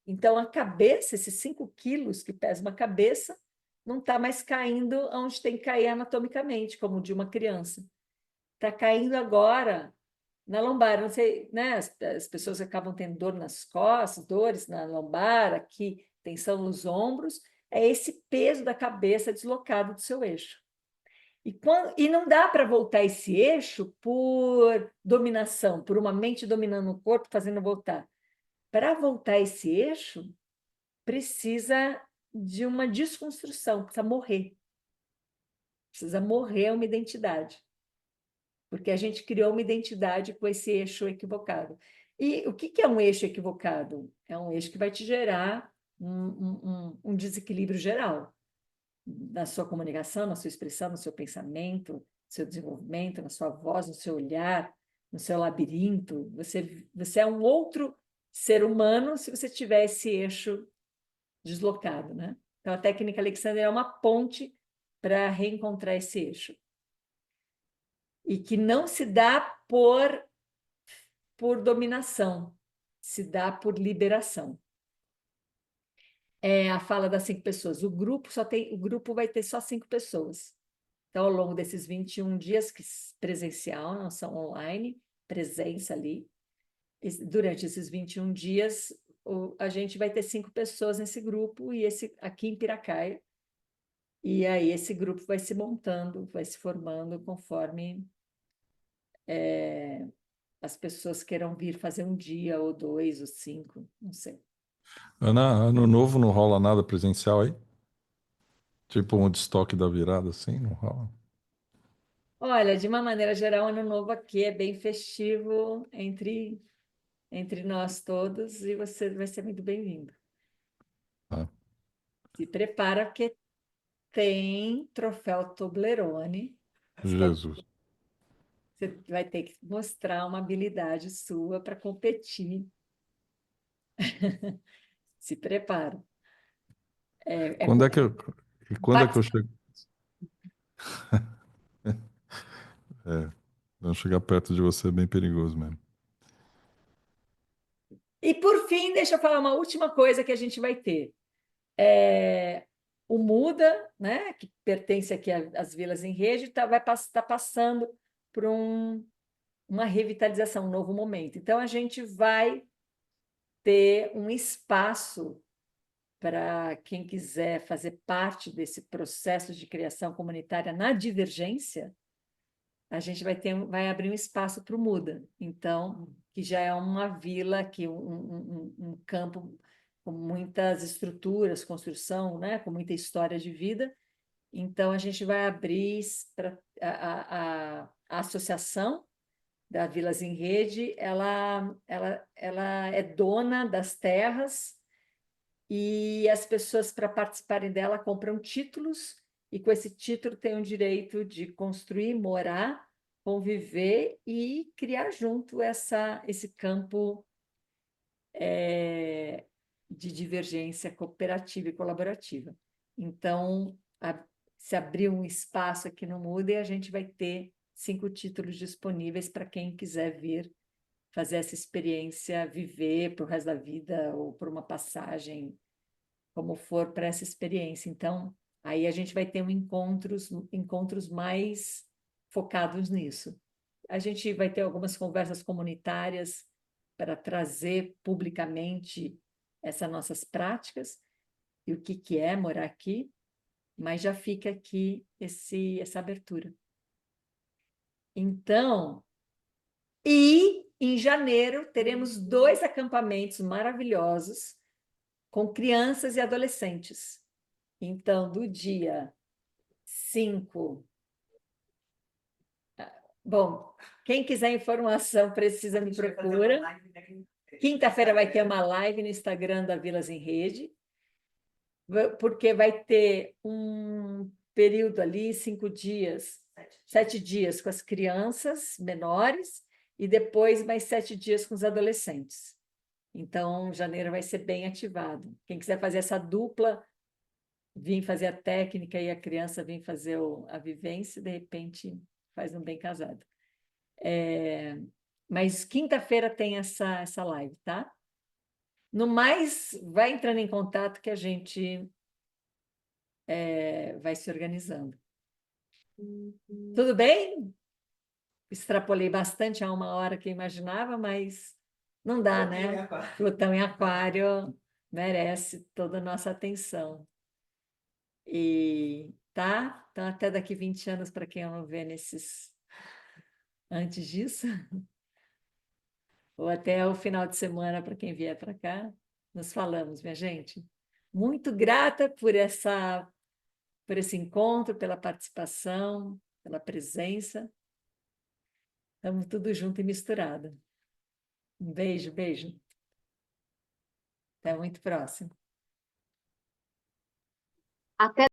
Então, a cabeça, esses 5 quilos que pesa uma cabeça, não está mais caindo onde tem que cair anatomicamente, como de uma criança. Está caindo agora na lombar. Não sei, né? As pessoas acabam tendo dor nas costas, dores na lombar, aqui, tensão nos ombros. É esse peso da cabeça deslocado do seu eixo. E não dá para voltar esse eixo por dominação, por uma mente dominando o corpo, fazendo voltar. Para voltar esse eixo, precisa de uma desconstrução, precisa morrer. Precisa morrer uma identidade. Porque a gente criou uma identidade com esse eixo equivocado. E o que é um eixo equivocado? É um eixo que vai te gerar um desequilíbrio geral na sua comunicação, na sua expressão, no seu pensamento, no seu desenvolvimento, na sua voz, no seu olhar, no seu labirinto. Você é um outro ser humano se você tiver esse eixo deslocado, né? Então, a técnica Alexander é uma ponte para reencontrar esse eixo. E que não se dá por dominação, se dá por liberação. É a fala das 5 pessoas. O grupo vai ter só 5 pessoas. Então, ao longo desses 21 dias, que presencial, não são online, presença ali, durante esses 21 dias, a gente vai ter 5 pessoas nesse grupo, e esse aqui em Piracaia. E aí esse grupo vai se montando, vai se formando conforme as pessoas queiram vir fazer um dia, ou 2, ou 5, não sei. Ana, ano novo não rola nada presencial aí? Tipo um destoque da virada, assim, não rola? Olha, de uma maneira geral, o Ano Novo aqui é bem festivo entre nós todos, e você vai ser muito bem-vindo. Tá. Se prepara, porque tem troféu Toblerone. Jesus. Você vai ter que mostrar uma habilidade sua para competir. Se prepara. É Quando é que eu, e quando é que eu part- chego? É, não chegar perto de você é bem perigoso mesmo. E, por fim, deixa eu falar uma última coisa que a gente vai ter. O Muda, né, que pertence aqui às Vilas em Rede, vai estar passando por uma revitalização, um novo momento. Então, a gente vai ter um espaço para quem quiser fazer parte desse processo de criação comunitária na Divergência. A gente vai abrir um espaço para o Muda, então, que já é uma vila, que um campo com muitas estruturas, construção, né, com muita história de vida. Então, a gente vai abrir para a associação da Vilas em Rede. Ela é dona das terras, e as pessoas, para participarem dela, compram títulos, e com esse título tem o direito de construir, morar, conviver e criar junto esse campo de divergência cooperativa e colaborativa. Então, se abrir um espaço aqui no Muda, e a gente vai ter 5 títulos disponíveis para quem quiser vir fazer essa experiência, viver para o resto da vida, ou por uma passagem, como for, para essa experiência. Então, aí a gente vai ter encontros mais focados nisso. A gente vai ter algumas conversas comunitárias para trazer publicamente essas nossas práticas e o que é morar aqui, mas já fica aqui essa abertura. Então, em janeiro teremos 2 acampamentos maravilhosos com crianças e adolescentes. Então, do dia 5, Bom, quem quiser informação precisa me procura. Quinta-feira vai ter uma live no Instagram da Vilas em Rede, porque vai ter um período ali, 5 dias, 7 dias com as crianças menores e depois mais 7 dias com os adolescentes. Então, janeiro vai ser bem ativado. Quem quiser fazer essa dupla, vir fazer a técnica e a criança vir fazer a vivência, de repente faz um bem casado. Mas quinta-feira tem essa live, tá? No mais, vai entrando em contato que a gente vai se organizando. Tudo bem? Extrapolei bastante a 1 hora que eu imaginava, mas não dá, né? Plutão em Aquário merece toda a nossa atenção. E tá? Então, até daqui 20 anos, para quem eu não vê antes disso, ou até o final de semana, para quem vier para cá, nos falamos, minha gente. Muito grata por esse encontro, pela participação, pela presença. Estamos tudo junto e misturado. Um beijo, beijo. Até muito próximo. Até